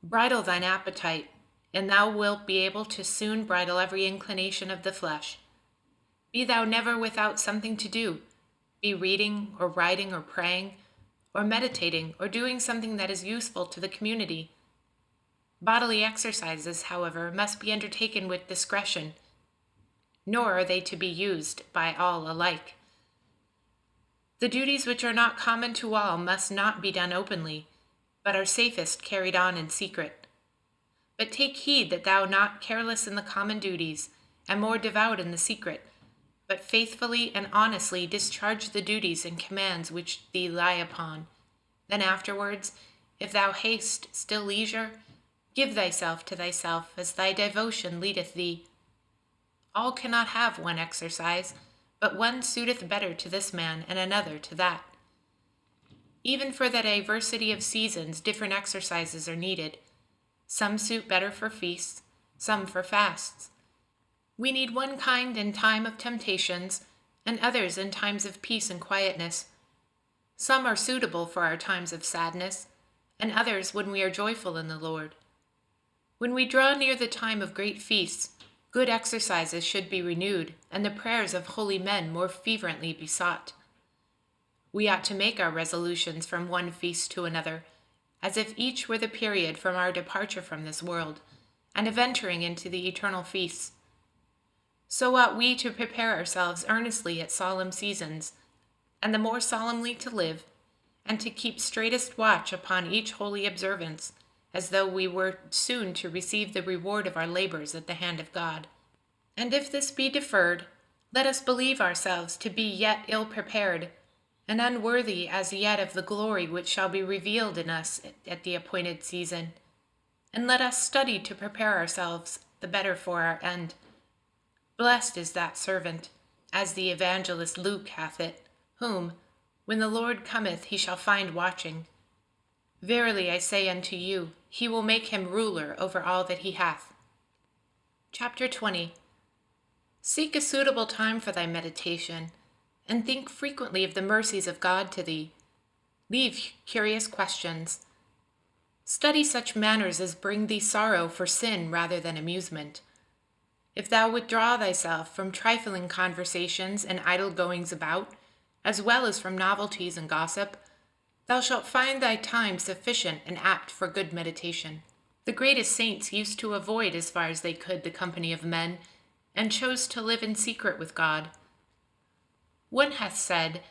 Speaker 1: Bridle thine appetite, and thou wilt be able to soon bridle every inclination of the flesh. Be thou never without something to do, be reading, or writing, or praying, or meditating, or doing something that is useful to the community. Bodily exercises, however, must be undertaken with discretion, nor are they to be used by all alike. The duties which are not common to all must not be done openly, but are safest carried on in secret. But take heed that thou not careless in the common duties, and more devout in the secret, but faithfully and honestly discharge the duties and commands which thee lie upon. Then afterwards, if thou hast still leisure, give thyself to thyself as thy devotion leadeth thee. All cannot have one exercise, but one suiteth better to this man, and another to that. Even for the diversity of seasons, different exercises are needed. Some suit better for feasts, some for fasts. We need one kind in time of temptations, and others in times of peace and quietness. Some are suitable for our times of sadness, and others when we are joyful in the Lord. When we draw near the time of great feasts, good exercises should be renewed, and the prayers of holy men more fervently besought. We ought to make our resolutions from one feast to another, as if each were the period from our departure from this world, and of entering into the eternal feasts. So ought we to prepare ourselves earnestly at solemn seasons, and the more solemnly to live, and to keep straightest watch upon each holy observance, as though we were soon to receive the reward of our labors at the hand of God. And if this be deferred, let us believe ourselves to be yet ill prepared, and unworthy as yet of the glory which shall be revealed in us at the appointed season. And let us study to prepare ourselves the better for our end. Blessed is that servant, as the evangelist Luke hath it, whom, when the Lord cometh, he shall find watching. Verily I say unto you, he will make him ruler over all that he hath. Chapter 20. Seek a suitable time for thy meditation, and think frequently of the mercies of God to thee. Leave curious questions. Study such matters as bring thee sorrow for sin rather than amusement. If thou withdraw thyself from trifling conversations and idle goings about, as well as from novelties and gossip, thou shalt find thy time sufficient and apt for good meditation. The greatest saints used to avoid as far as they could the company of men, and chose to live in secret with God. One hath said,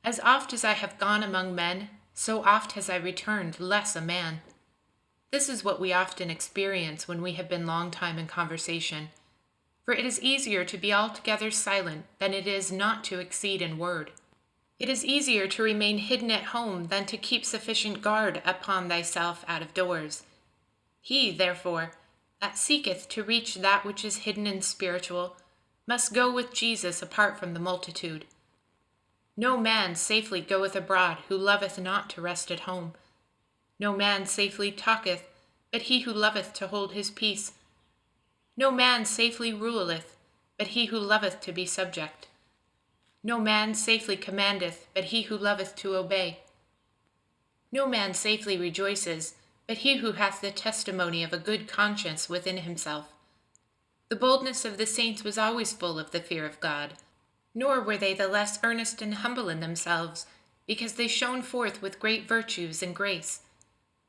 Speaker 1: "As oft as I have gone among men, so oft has I returned less a man." This is what we often experience when we have been long time in conversation, for it is easier to be altogether silent than it is not to exceed in word. It is easier to remain hidden at home than to keep sufficient guard upon thyself out of doors. He, therefore, that seeketh to reach that which is hidden and spiritual, must go with Jesus apart from the multitude. No man safely goeth abroad who loveth not to rest at home. No man safely talketh, but he who loveth to hold his peace. No man safely ruleth, but he who loveth to be subject. No man safely commandeth, but he who loveth to obey. No man safely rejoices, but he who hath the testimony of a good conscience within himself. The boldness of the saints was always full of the fear of God, nor were they the less earnest and humble in themselves, because they shone forth with great virtues and grace.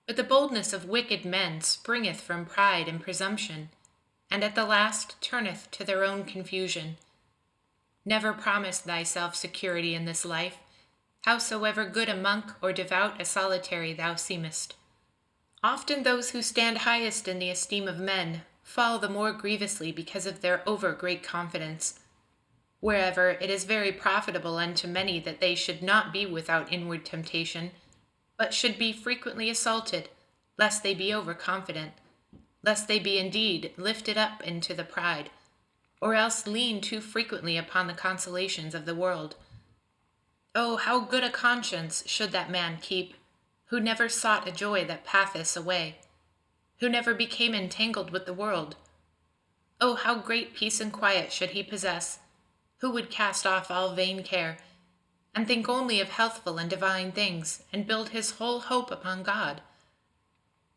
Speaker 1: But the boldness of wicked men springeth from pride and presumption, and at the last turneth to their own confusion. Never promise thyself security in this life, howsoever good a monk or devout a solitary thou seemest. Often those who stand highest in the esteem of men fall the more grievously because of their over-great confidence. Wherever it is very profitable unto many that they should not be without inward temptation, but should be frequently assaulted, lest they be overconfident, lest they be indeed lifted up into the pride, or else lean too frequently upon the consolations of the world. Oh, how good a conscience should that man keep, who never sought a joy that passeth away, who never became entangled with the world. Oh, how great peace and quiet should he possess, who would cast off all vain care, and think only of healthful and divine things, and build his whole hope upon God.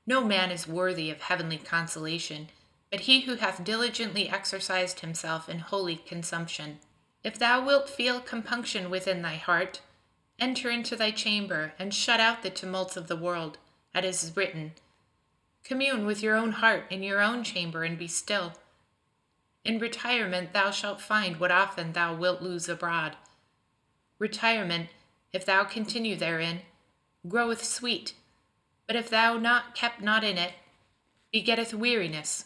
Speaker 1: No man is worthy of heavenly consolation, but he who hath diligently exercised himself in holy consumption. If thou wilt feel compunction within thy heart, enter into thy chamber, and shut out the tumults of the world, as is written. Commune with your own heart in your own chamber, and be still. In retirement thou shalt find what often thou wilt lose abroad. Retirement, if thou continue therein, groweth sweet, but if thou not kept not in it, begetteth weariness.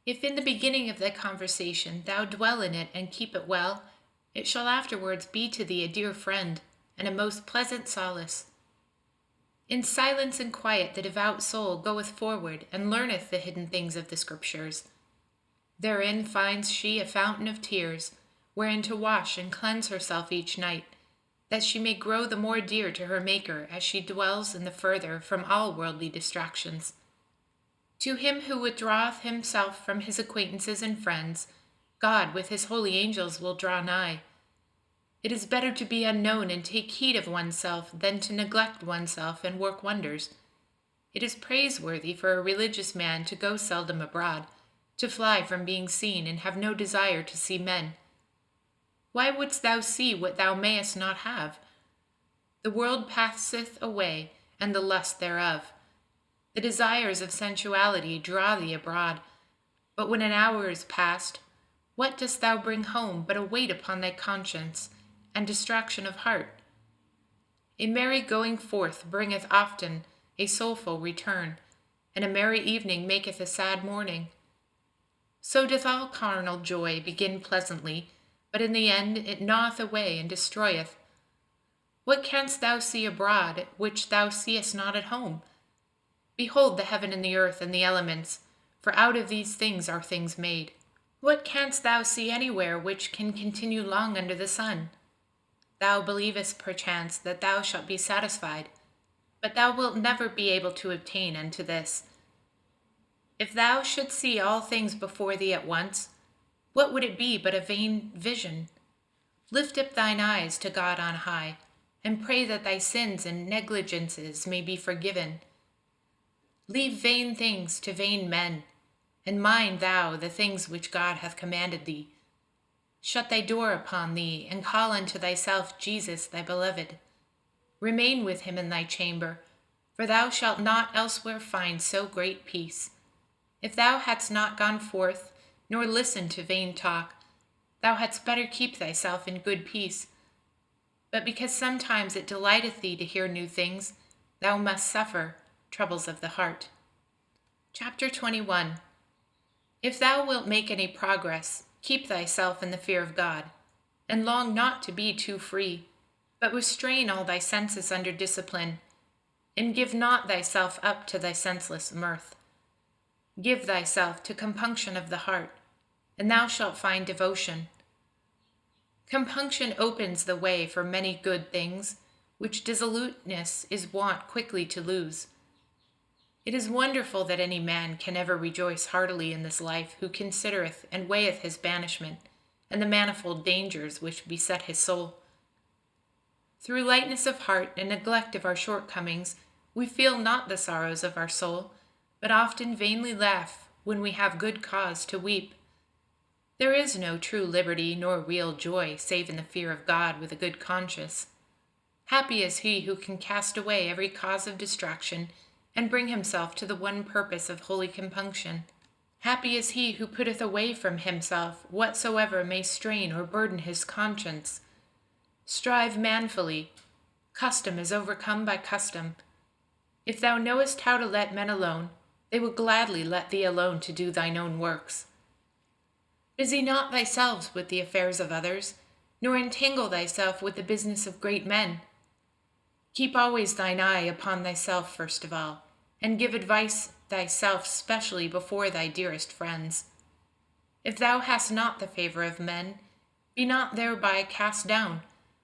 Speaker 1: If in the beginning of thy conversation thou dwell in it and keep it well, it shall afterwards be to thee a dear friend, and a most pleasant solace. In silence and quiet the devout soul goeth forward, and learneth the hidden things of the Scriptures. Therein finds she a fountain of tears, wherein to wash and cleanse herself each night, that she may grow the more dear to her Maker as she dwells in the further from all worldly distractions. To him who withdraweth himself from his acquaintances and friends, God with his holy angels will draw nigh. It is better to be unknown and take heed of oneself than to neglect oneself and work wonders. It is praiseworthy for a religious man to go seldom abroad, to fly from being seen and have no desire to see men. Why wouldst thou see what thou mayest not have? The world passeth away, and the lust thereof. The desires of sensuality draw thee abroad, but when an hour is past, what dost thou bring home but a weight upon thy conscience, and distraction of heart? A merry going forth bringeth often a soulful return, and a merry evening maketh a sad morning. So doth all carnal joy begin pleasantly, but in the end it gnaweth away and destroyeth. What canst thou see abroad which thou seest not at home? Behold the heaven and the earth and the elements, for out of these things are things made. What canst thou see anywhere which can continue long under the sun? Thou believest perchance that thou shalt be satisfied. but thou wilt never be able to obtain unto this. If thou shouldst see all things before thee at once, what would it be but a vain vision? Lift up thine eyes to God on high, and pray that thy sins and negligences may be forgiven. Leave vain things to vain men, and mind thou the things which God hath commanded thee. Shut thy door upon thee, and call unto thyself Jesus thy beloved. Remain with him in thy chamber, for thou shalt not elsewhere find so great peace. If thou hadst not gone forth, nor listened to vain talk, thou hadst better keep thyself in good peace. But because sometimes it delighteth thee to hear new things, thou must suffer troubles of the heart. Chapter 21. If thou wilt make any progress, keep thyself in the fear of God, and long not to be too free, but restrain all thy senses under discipline, and give not thyself up to thy senseless mirth. Give thyself to compunction of the heart, and thou shalt find devotion. Compunction opens the way for many good things, which dissoluteness is wont quickly to lose. It is wonderful that any man can ever rejoice heartily in this life who considereth and weigheth his banishment, and the manifold dangers which beset his soul. Through lightness of heart and neglect of our shortcomings, we feel not the sorrows of our soul, but often vainly laugh when we have good cause to weep. There is no true liberty nor real joy save in the fear of God with a good conscience. Happy is he who can cast away every cause of distraction and bring himself to the one purpose of holy compunction. Happy is he who putteth away from himself whatsoever may strain or burden his conscience. Strive manfully. Custom is overcome by custom. If thou knowest how to let men alone, they will gladly let thee alone to do thine own works. Busy not thyself with the affairs of others, nor entangle thyself with the business of great men. Keep always thine eye upon thyself first of all, and give advice thyself specially before thy dearest friends. If thou hast not the favor of men, be not thereby cast down,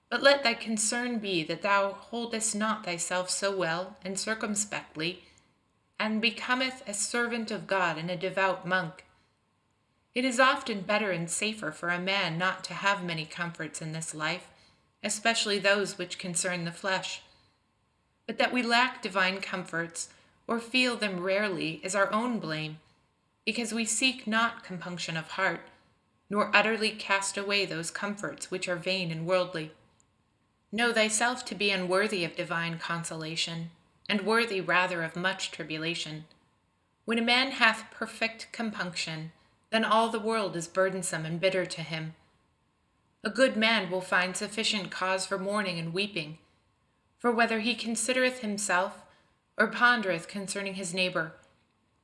Speaker 1: but let thy concern be that thou holdest not thyself so well and circumspectly, and becometh a servant of God and a devout monk. It is often better and safer for a man not to have many comforts in this life, especially those which concern the flesh. But that we lack divine comforts, or feel them rarely, is our own blame, because we seek not compunction of heart, nor utterly cast away those comforts which are vain and worldly. Know thyself to be unworthy of divine consolation, and worthy rather of much tribulation. When a man hath perfect compunction, then all the world is burdensome and bitter to him. A good man will find sufficient cause for mourning and weeping, for whether he considereth himself, or pondereth concerning his neighbor,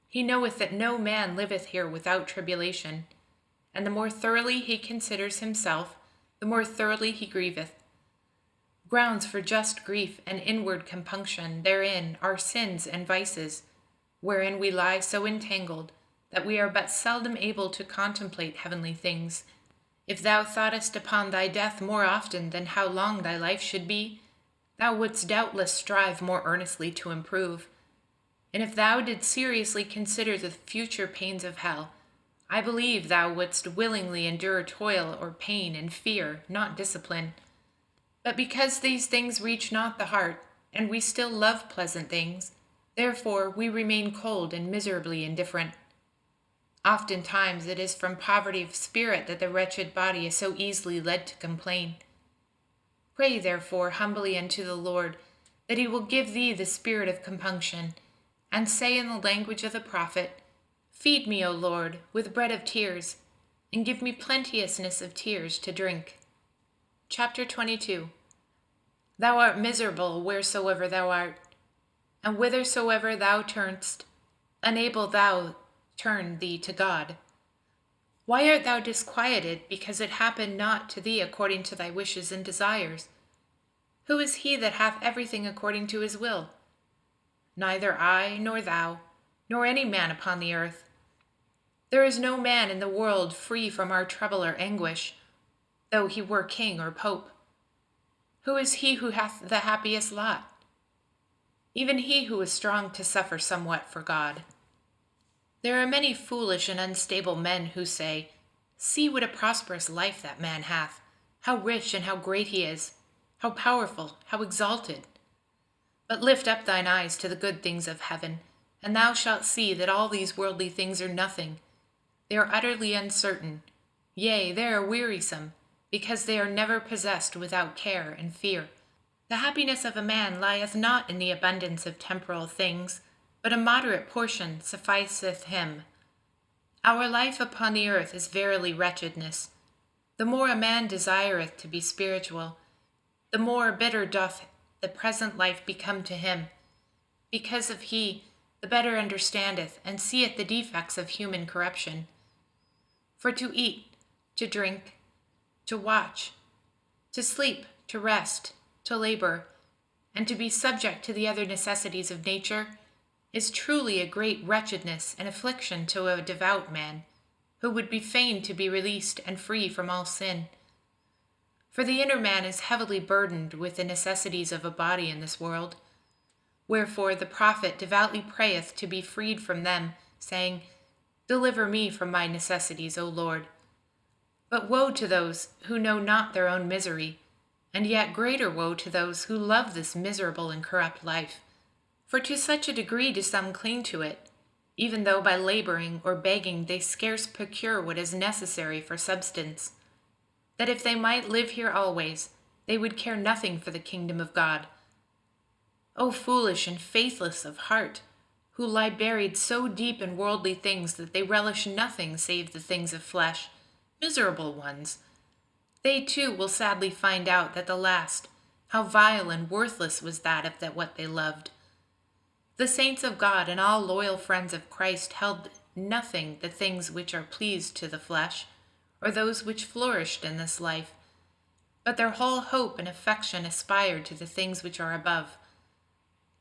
Speaker 1: he knoweth that no man liveth here without tribulation, and the more thoroughly he considers himself, the more thoroughly he grieveth. Grounds for just grief and inward compunction therein are sins and vices, wherein we lie so entangled that we are but seldom able to contemplate heavenly things. If thou thoughtest upon thy death more often than how long thy life should be, thou wouldst doubtless strive more earnestly to improve. And if thou didst seriously consider the future pains of hell, I believe thou wouldst willingly endure toil or pain and fear, not discipline. But because these things reach not the heart, and we still love pleasant things, therefore we remain cold and miserably indifferent. Oftentimes it is from poverty of spirit that the wretched body is so easily led to complain. Pray therefore humbly unto the Lord, that he will give thee the spirit of compunction, and say in the language of the prophet, Feed me, O Lord, with bread of tears, and give me plenteousness of tears to drink. Chapter 22. Thou art miserable wheresoever thou art, and whithersoever thou turnest, unable thou turn thee to God. Why art thou disquieted, because it happen not to thee according to thy wishes and desires? Who is he that hath everything according to his will? Neither I, nor thou, nor any man upon the earth. There is no man in the world free from our trouble or anguish, though he were king or pope. Who is he who hath the happiest lot? even he who is strong to suffer somewhat for God. There are many foolish and unstable men who say, "See what a prosperous life that man hath, how rich and how great he is, how powerful, how exalted." But lift up thine eyes to the good things of heaven, and thou shalt see that all these worldly things are nothing. They are utterly uncertain, yea, they are wearisome, because they are never possessed without care and fear. The happiness of a man lieth not in the abundance of temporal things, but a moderate portion sufficeth him. Our life upon the earth is verily wretchedness. The more a man desireth to be spiritual, the more bitter doth the present life become to him, because of he the better understandeth and seeth the defects of human corruption. For to eat, to drink, to watch, to sleep, to rest, to labor, and to be subject to the other necessities of nature, is truly a great wretchedness and affliction to a devout man, who would be fain to be released and free from all sin. For the inner man is heavily burdened with the necessities of a body in this world. Wherefore the prophet devoutly prayeth to be freed from them, saying, "Deliver me from my necessities, O Lord." But woe to those who know not their own misery, and yet greater woe to those who love this miserable and corrupt life. For to such a degree do some cling to it, even though by laboring or begging they scarce procure what is necessary for substance, that if they might live here always, they would care nothing for the kingdom of God. O foolish and faithless of heart, who lie buried so deep in worldly things that they relish nothing save the things of flesh, miserable ones! They too will sadly find out at the last how vile and worthless was that of what they loved. The saints of God and all loyal friends of Christ held nothing the things which are pleased to the flesh, or those which flourished in this life, but their whole hope and affection aspired to the things which are above.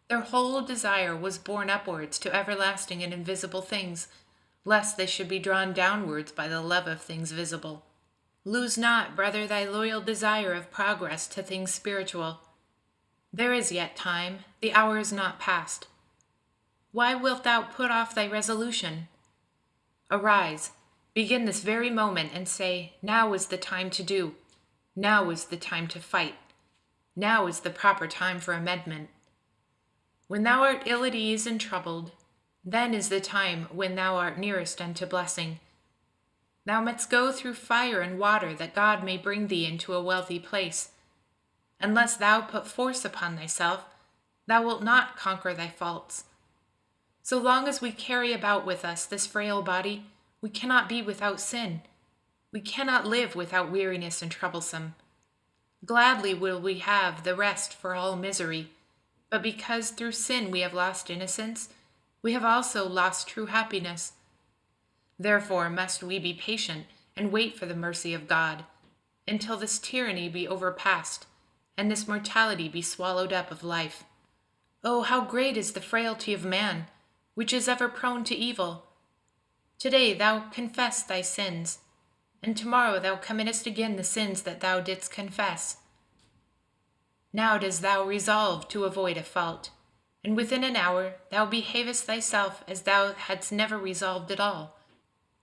Speaker 1: Their whole desire was borne upwards to everlasting and invisible things, lest they should be drawn downwards by the love of things visible. Lose not, brother, thy loyal desire of progress to things spiritual. There is yet time, the hour is not past. Why wilt thou put off thy resolution? Arise, begin this very moment, and say, "Now is the time to do. Now is the time to fight. Now is the proper time for amendment." When thou art ill at ease and troubled, then is the time when thou art nearest unto blessing. Thou must go through fire and water that God may bring thee into a wealthy place. Unless thou put force upon thyself, thou wilt not conquer thy faults. So long as we carry about with us this frail body, we cannot be without sin. We cannot live without weariness and troublesome. Gladly will we have the rest for all misery, but because through sin we have lost innocence, we have also lost true happiness. Therefore must we be patient and wait for the mercy of God, until this tyranny be overpassed, and this mortality be swallowed up of life. Oh, how great is the frailty of man, which is ever prone to evil! Today thou confess thy sins, and tomorrow thou committest again the sins that thou didst confess. Now dost thou resolve to avoid a fault, and within an hour thou behavest thyself as thou hadst never resolved at all.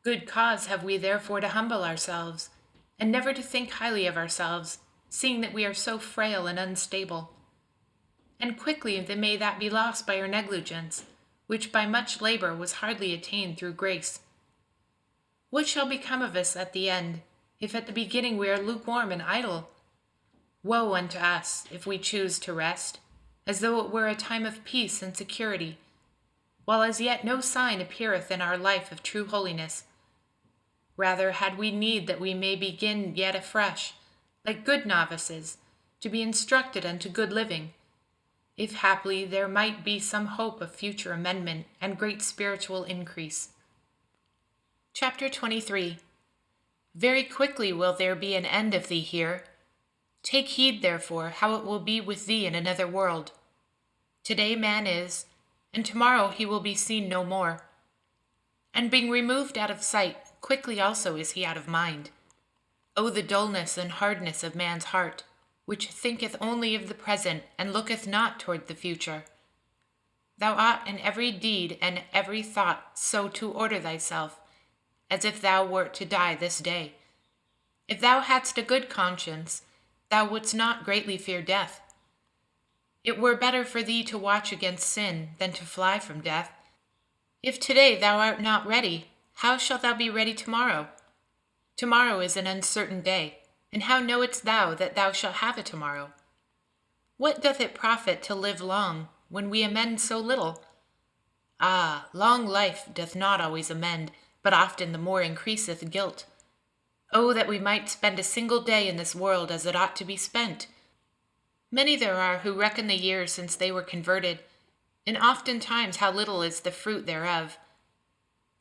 Speaker 1: Good cause have we therefore to humble ourselves, and never to think highly of ourselves, seeing that we are so frail and unstable. And quickly may that be lost by our negligence, which by much labor was hardly attained through grace. What shall become of us at the end, if at the beginning we are lukewarm and idle? Woe unto us, if we choose to rest, as though it were a time of peace and security, while as yet no sign appeareth in our life of true holiness. Rather had we need that we may begin yet afresh, like good novices, to be instructed unto good living, if haply there might be some hope of future amendment and great spiritual increase. Chapter 23. Very quickly will there be an end of thee here. Take heed, therefore, how it will be with thee in another world. Today man is, and tomorrow he will be seen no more. And being removed out of sight, quickly also is he out of mind. O the dullness and hardness of man's heart, which thinketh only of the present and looketh not toward the future. Thou ought in every deed and every thought so to order thyself, as if thou wert to die this day. If thou hadst a good conscience, thou wouldst not greatly fear death. It were better for thee to watch against sin than to fly from death. If today thou art not ready, how shalt thou be ready tomorrow? Tomorrow is an uncertain day, and how knowest thou that thou shalt have a tomorrow? What doth it profit to live long, when we amend so little? Ah, long life doth not always amend, but often the more increaseth guilt. Oh, that we might spend a single day in this world as it ought to be spent! Many there are who reckon the years since they were converted, and oftentimes how little is the fruit thereof.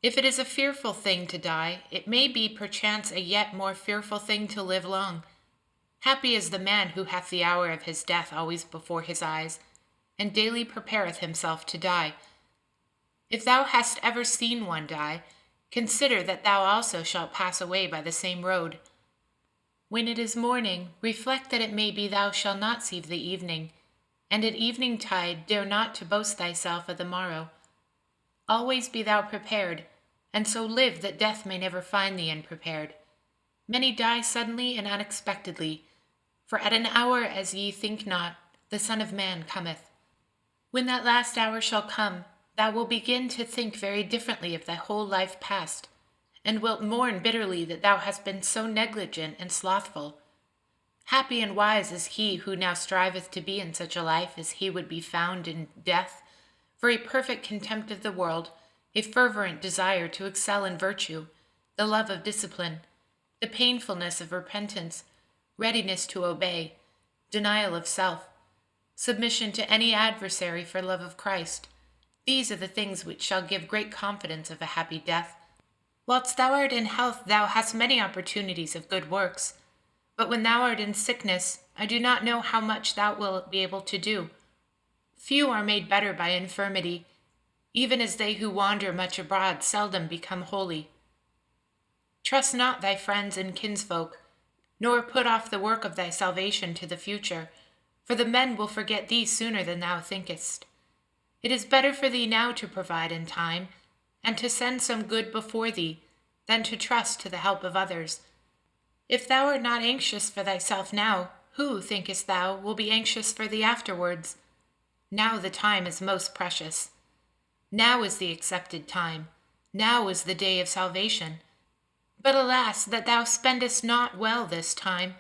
Speaker 1: If it is a fearful thing to die, it may be perchance a yet more fearful thing to live long. Happy is the man who hath the hour of his death always before his eyes, and daily prepareth himself to die. If thou hast ever seen one die, consider that thou also shalt pass away by the same road. When it is morning, reflect that it may be thou shalt not see the evening, and at evening-tide dare not to boast thyself of the morrow. Always be thou prepared, and so live that death may never find thee unprepared. Many die suddenly and unexpectedly, for at an hour as ye think not, the Son of Man cometh. When that last hour shall come, thou wilt begin to think very differently of thy whole life past, and wilt mourn bitterly that thou hast been so negligent and slothful. Happy and wise is he who now striveth to be in such a life as he would be found in death, for a perfect contempt of the world, a fervent desire to excel in virtue, the love of discipline, the painfulness of repentance, readiness to obey, denial of self, submission to any adversary for love of Christ. These are the things which shall give great confidence of a happy death. Whilst thou art in health, thou hast many opportunities of good works. But when thou art in sickness, I do not know how much thou wilt be able to do. Few are made better by infirmity, even as they who wander much abroad seldom become holy. Trust not thy friends and kinsfolk, nor put off the work of thy salvation to the future, for the men will forget thee sooner than thou thinkest. It is better for thee now to provide in time, and to send some good before thee, than to trust to the help of others. If thou art not anxious for thyself now, who, thinkest thou, will be anxious for thee afterwards? Now the time is most precious. Now is the accepted time. Now is the day of salvation. But alas, that thou spendest not well this time,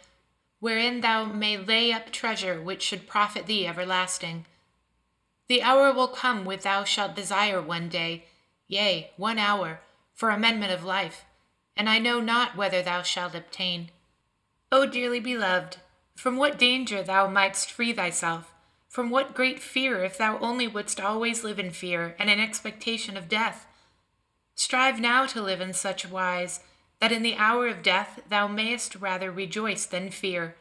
Speaker 1: wherein thou may lay up treasure which should profit thee everlasting. The hour will come when thou shalt desire one day, yea, 1 hour, for amendment of life, and I know not whether thou shalt obtain. O dearly beloved, from what danger thou mightst free thyself, from what great fear if thou only wouldst always live in fear and in expectation of death. Strive now to live in such wise that in the hour of death thou mayest rather rejoice than fear.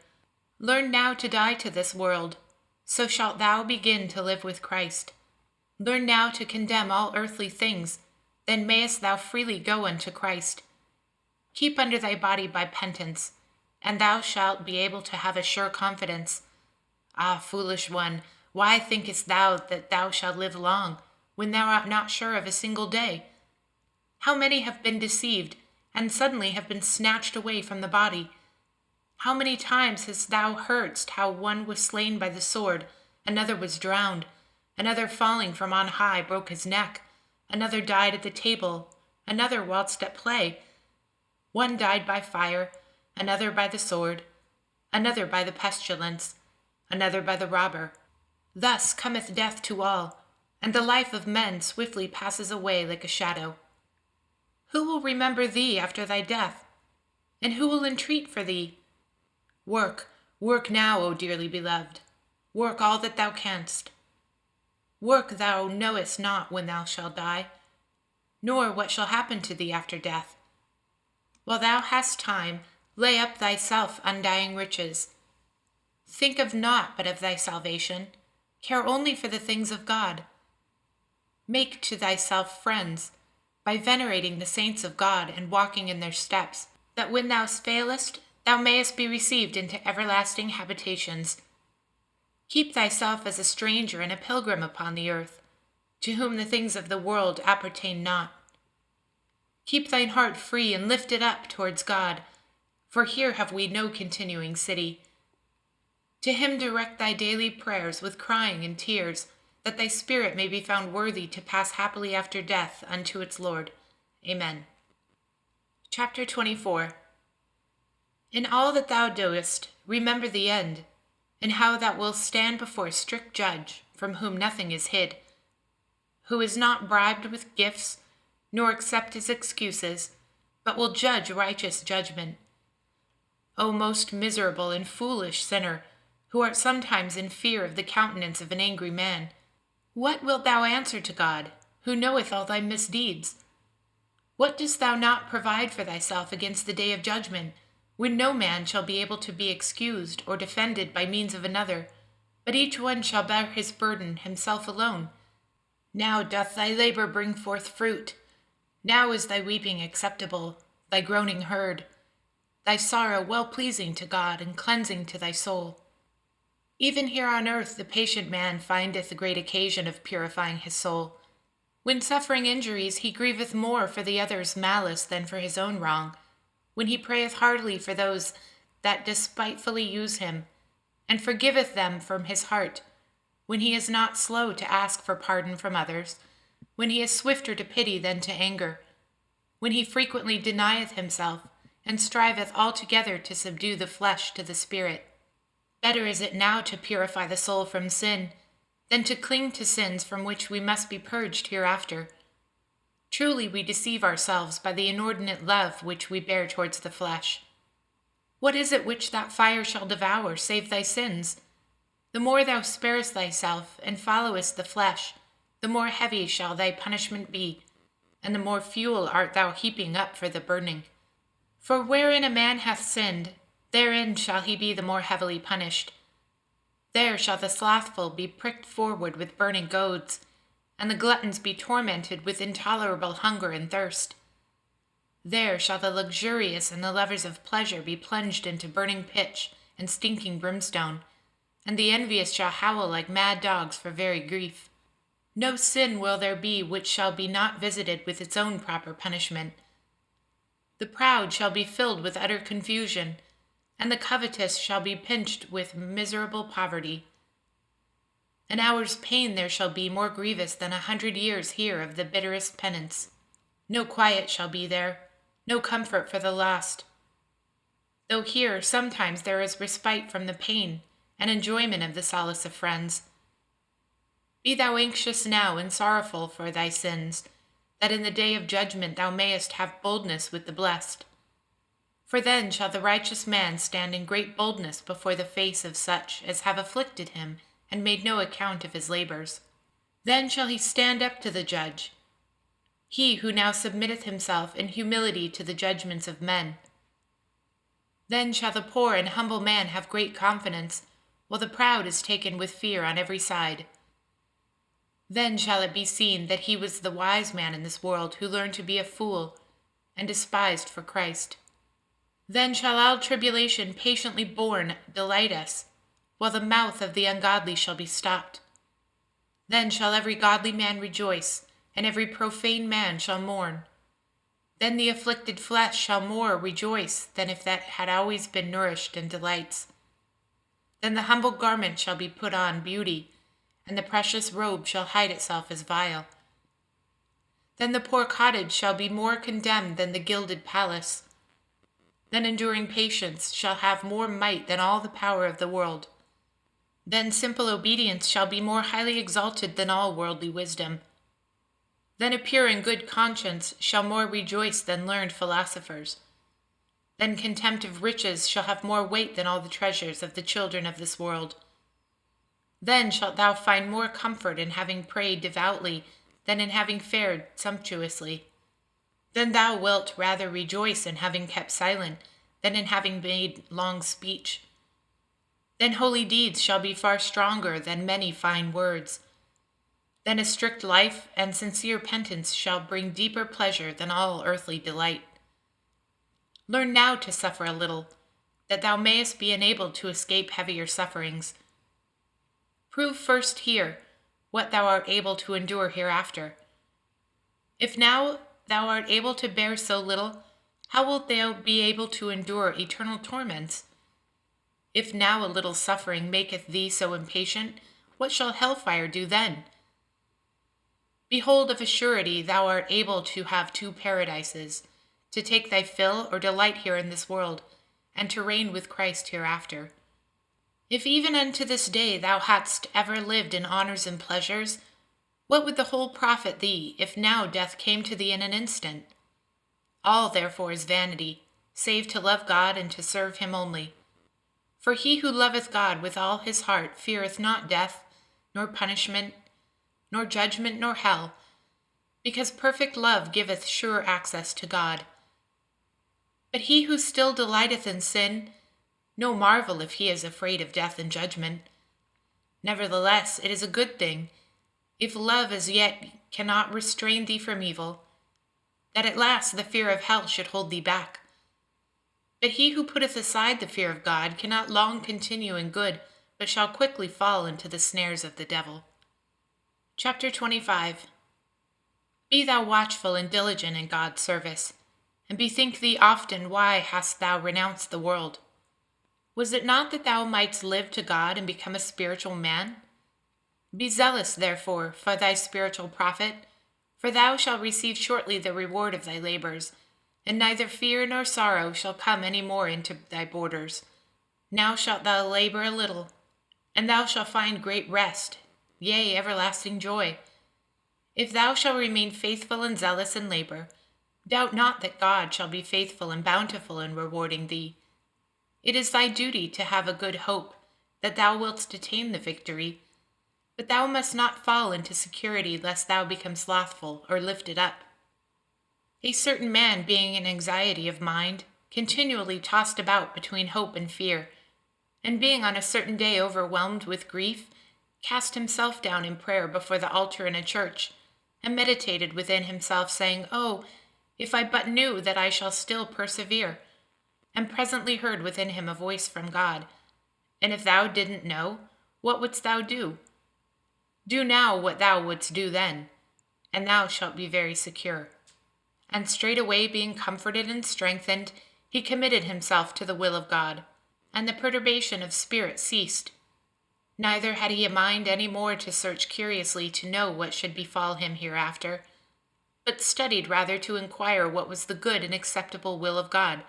Speaker 1: Learn now to die to this world, so shalt thou begin to live with Christ. Learn now to condemn all earthly things, then mayest thou freely go unto Christ. Keep under thy body by penance, and thou shalt be able to have a sure confidence. Ah, foolish one, why thinkest thou that thou shalt live long, when thou art not sure of a single day? How many have been deceived, and suddenly have been snatched away from the body? How many times hast thou heardst how one was slain by the sword, another was drowned, another falling from on high broke his neck, another died at the table, another whilst at play. One died by fire, another by the sword, another by the pestilence, another by the robber. Thus cometh death to all, and the life of men swiftly passes away like a shadow. Who will remember thee after thy death? And who will entreat for thee? Work, work now, O dearly beloved. Work all that thou canst. Work, thou knowest not when thou shalt die, nor what shall happen to thee after death. While thou hast time, lay up thyself undying riches. Think of naught but of thy salvation. Care only for the things of God. Make to thyself friends, by venerating the saints of God and walking in their steps, that when thou failest, thou mayest be received into everlasting habitations. Keep thyself as a stranger and a pilgrim upon the earth. to whom the things of the world appertain not. Keep thine heart free and lift it up towards God, for here have we no continuing city. To him direct thy daily prayers with crying and tears, that thy spirit may be found worthy to pass happily after death unto its Lord. Amen. Chapter 24. In all that thou doest, remember the end, and how thou wilt stand before a strict judge, from whom nothing is hid, who is not bribed with gifts, nor accept his excuses, but will judge righteous judgment. O most miserable and foolish sinner, who art sometimes in fear of the countenance of an angry man, what wilt thou answer to God, who knoweth all thy misdeeds? What dost thou not provide for thyself against the day of judgment, when no man shall be able to be excused or defended by means of another, but each one shall bear his burden himself alone? Now doth thy labor bring forth fruit. Now is thy weeping acceptable, thy groaning heard, thy sorrow well-pleasing to God and cleansing to thy soul. Even here on earth the patient man findeth a great occasion of purifying his soul. When suffering injuries, he grieveth more for the other's malice than for his own wrong. When he prayeth heartily for those that despitefully use him, and forgiveth them from his heart. When he is not slow to ask for pardon from others, when he is swifter to pity than to anger, when he frequently denieth himself, and striveth altogether to subdue the flesh to the spirit. Better is it now to purify the soul from sin, than to cling to sins from which we must be purged hereafter. Truly we deceive ourselves by the inordinate love which we bear towards the flesh. What is it which that fire shall devour, save thy sins? The more thou sparest thyself, and followest the flesh, the more heavy shall thy punishment be, and the more fuel art thou heaping up for the burning. For wherein a man hath sinned, therein shall he be the more heavily punished. There shall the slothful be pricked forward with burning goads, and the gluttons be tormented with intolerable hunger and thirst. There shall the luxurious and the lovers of pleasure be plunged into burning pitch and stinking brimstone, and the envious shall howl like mad dogs for very grief. No sin will there be which shall be not visited with its own proper punishment. The proud shall be filled with utter confusion, and the covetous shall be pinched with miserable poverty. An hour's pain there shall be more grievous than 100 years here of the bitterest penance. No quiet shall be there, no comfort for the lost. Though here sometimes there is respite from the pain, and enjoyment of the solace of friends. Be thou anxious now and sorrowful for thy sins, that in the day of judgment thou mayest have boldness with the blessed. For then shall the righteous man stand in great boldness before the face of such as have afflicted him and made no account of his labors. Then shall he stand up to the judge, he who now submitteth himself in humility to the judgments of men. Then shall the poor and humble man have great confidence, while the proud is taken with fear on every side. Then shall it be seen that he was the wise man in this world who learned to be a fool and despised for Christ. Then shall all tribulation patiently borne delight us, while the mouth of the ungodly shall be stopped. Then shall every godly man rejoice, and every profane man shall mourn. Then the afflicted flesh shall more rejoice than if that had always been nourished in delights. Then the humble garment shall be put on beauty, and the precious robe shall hide itself as vile. Then the poor cottage shall be more condemned than the gilded palace. Then enduring patience shall have more might than all the power of the world. Then simple obedience shall be more highly exalted than all worldly wisdom. Then a pure and good conscience shall more rejoice than learned philosophers. Then contempt of riches shall have more weight than all the treasures of the children of this world. Then shalt thou find more comfort in having prayed devoutly than in having fared sumptuously. Then thou wilt rather rejoice in having kept silent than in having made long speech. Then holy deeds shall be far stronger than many fine words. Then a strict life and sincere penance shall bring deeper pleasure than all earthly delight. Learn now to suffer a little, that thou mayest be enabled to escape heavier sufferings. Prove first here what thou art able to endure hereafter. If now thou art able to bear so little, how wilt thou be able to endure eternal torments? If now a little suffering maketh thee so impatient, what shall hellfire do then? Behold, of a surety thou art able to have two paradises, to take thy fill or delight here in this world, and to reign with Christ hereafter. If even unto this day thou hadst ever lived in honors and pleasures, what would the whole profit thee, if now death came to thee in an instant? All therefore is vanity, save to love God and to serve him only. For he who loveth God with all his heart feareth not death, nor punishment, nor judgment, nor hell, because perfect love giveth sure access to God. But he who still delighteth in sin, no marvel if he is afraid of death and judgment. Nevertheless, it is a good thing, if love as yet cannot restrain thee from evil, that at last the fear of hell should hold thee back. But he who putteth aside the fear of God cannot long continue in good, but shall quickly fall into the snares of the devil. Chapter 25. Be thou watchful and diligent in God's service, and bethink thee often why hast thou renounced the world. Was it not that thou mightst live to God and become a spiritual man? Be zealous, therefore, for thy spiritual profit, for thou shalt receive shortly the reward of thy labors, and neither fear nor sorrow shall come any more into thy borders. Now shalt thou labor a little, and thou shalt find great rest, yea, everlasting joy. If thou shalt remain faithful and zealous in labor, doubt not that God shall be faithful and bountiful in rewarding thee. It is thy duty to have a good hope that thou wilt attain the victory, but thou must not fall into security lest thou become slothful or lifted up. A certain man, being in anxiety of mind, continually tossed about between hope and fear, and being on a certain day overwhelmed with grief, cast himself down in prayer before the altar in a church, and meditated within himself, saying, Oh, if I but knew that I shall still persevere! And presently heard within him a voice from God, And if thou didn't know, what wouldst thou do? Do now what thou wouldst do then, and thou shalt be very secure. And straightway being comforted and strengthened, he committed himself to the will of God, and the perturbation of spirit ceased. Neither had he a mind any more to search curiously to know what should befall him hereafter, but studied rather to inquire what was the good and acceptable will of God,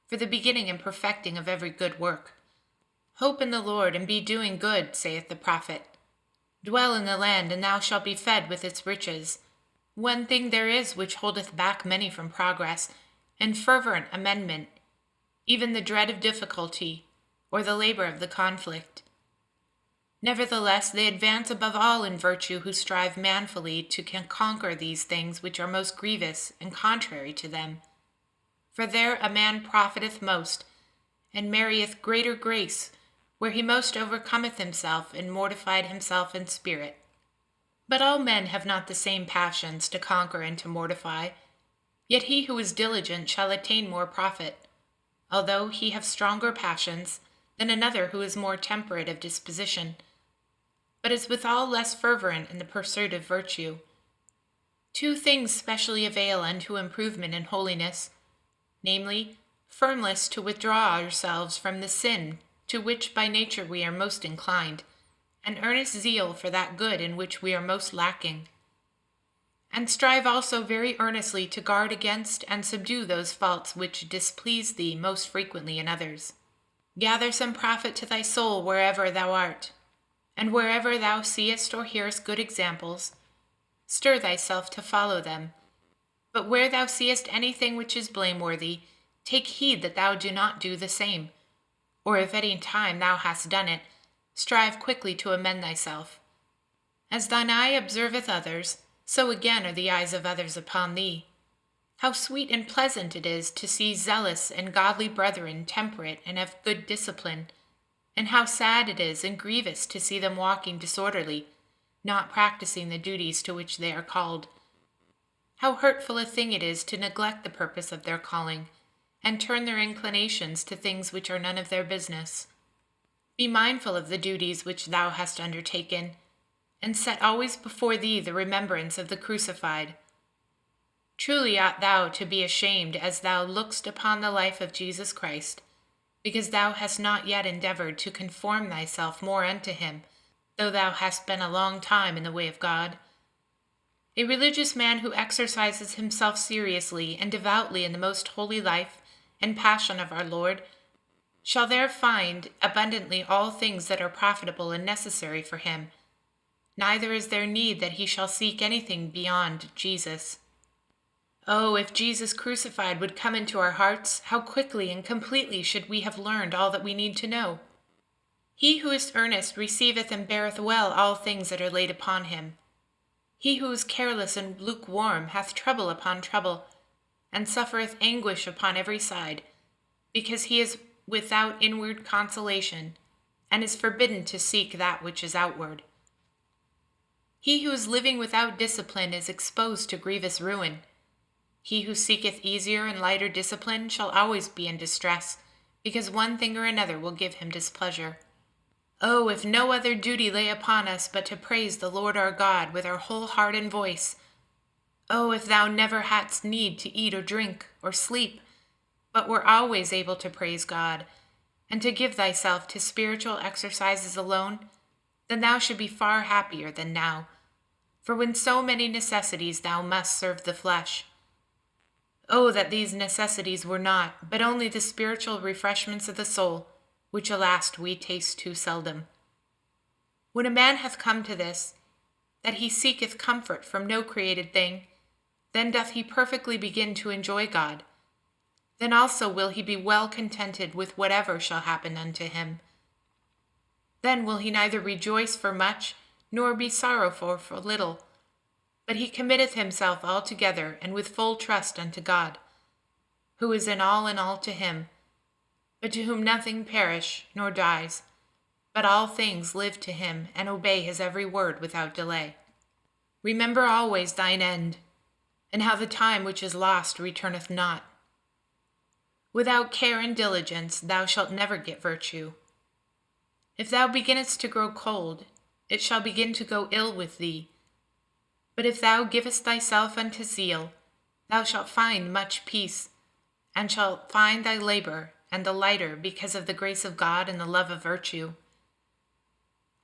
Speaker 1: for the beginning and perfecting of every good work. Hope in the Lord, and be doing good, saith the prophet. Dwell in the land, and thou shalt be fed with its riches. One thing there is which holdeth back many from progress, and fervent amendment, even the dread of difficulty, or the labor of the conflict. Nevertheless, they advance above all in virtue who strive manfully to conquer these things which are most grievous and contrary to them. For there a man profiteth most, and marrieth greater grace, where he most overcometh himself and mortified himself in spirit. But all men have not the same passions to conquer and to mortify, yet he who is diligent shall attain more profit, although he have stronger passions than another who is more temperate of disposition, but is withal less fervent in the pursuit of virtue. Two things specially avail unto improvement in holiness, namely, firmness to withdraw ourselves from the sin to which by nature we are most inclined, and earnest zeal for that good in which we are most lacking. And strive also very earnestly to guard against and subdue those faults which displease thee most frequently in others. Gather some profit to thy soul wherever thou art, and wherever thou seest or hearest good examples, stir thyself to follow them. But where thou seest anything which is blameworthy, take heed that thou do not do the same, or if any time thou hast done it, strive quickly to amend thyself. As thine eye observeth others, so again are the eyes of others upon thee. How sweet and pleasant it is to see zealous and godly brethren temperate and of good discipline, and how sad it is and grievous to see them walking disorderly, not practicing the duties to which they are called. How hurtful a thing it is to neglect the purpose of their calling, and turn their inclinations to things which are none of their business. Be mindful of the duties which thou hast undertaken, and set always before thee the remembrance of the crucified. Truly ought thou to be ashamed as thou lookest upon the life of Jesus Christ, because thou hast not yet endeavored to conform thyself more unto him, though thou hast been a long time in the way of God. A religious man who exercises himself seriously and devoutly in the most holy life and passion of our Lord shall there find abundantly all things that are profitable and necessary for him. Neither is there need that he shall seek anything beyond Jesus. Oh, if Jesus crucified would come into our hearts, how quickly and completely should we have learned all that we need to know. He who is earnest receiveth and beareth well all things that are laid upon him. He who is careless and lukewarm hath trouble upon trouble, and suffereth anguish upon every side, because he is without inward consolation, and is forbidden to seek that which is outward. He who is living without discipline is exposed to grievous ruin. He who seeketh easier and lighter discipline shall always be in distress, because one thing or another will give him displeasure. Oh, if no other duty lay upon us but to praise the Lord our God with our whole heart and voice! Oh, if thou never hadst need to eat or drink or sleep, but were always able to praise God, and to give thyself to spiritual exercises alone, then thou should be far happier than now, for when so many necessities thou must serve the flesh. Oh, that these necessities were not, but only the spiritual refreshments of the soul, which alas we taste too seldom. When a man hath come to this, that he seeketh comfort from no created thing, then doth he perfectly begin to enjoy God. Then also will he be well contented with whatever shall happen unto him. Then will he neither rejoice for much, nor be sorrowful for little, but he committeth himself altogether and with full trust unto God, who is in all to him, but to whom nothing perish nor dies, but all things live to him and obey his every word without delay. Remember always thine end, and how the time which is lost returneth not. Without care and diligence thou shalt never get virtue. If thou beginnest to grow cold, it shall begin to go ill with thee. But if thou givest thyself unto zeal, thou shalt find much peace, and shalt find thy labor and the lighter because of the grace of God and the love of virtue.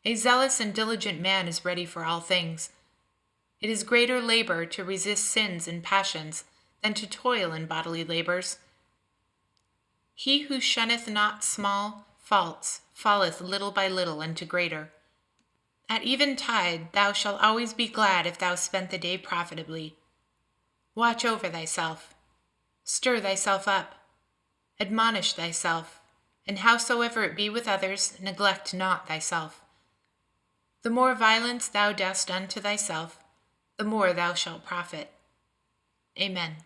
Speaker 1: A zealous and diligent man is ready for all things. It is greater labor to resist sins and passions than to toil in bodily labors. He who shunneth not small faults falleth little by little into greater. At eventide thou shalt always be glad if thou spend the day profitably. Watch over thyself, stir thyself up, admonish thyself, and howsoever it be with others, neglect not thyself. The more violence thou dost unto thyself, the more thou shalt profit. Amen.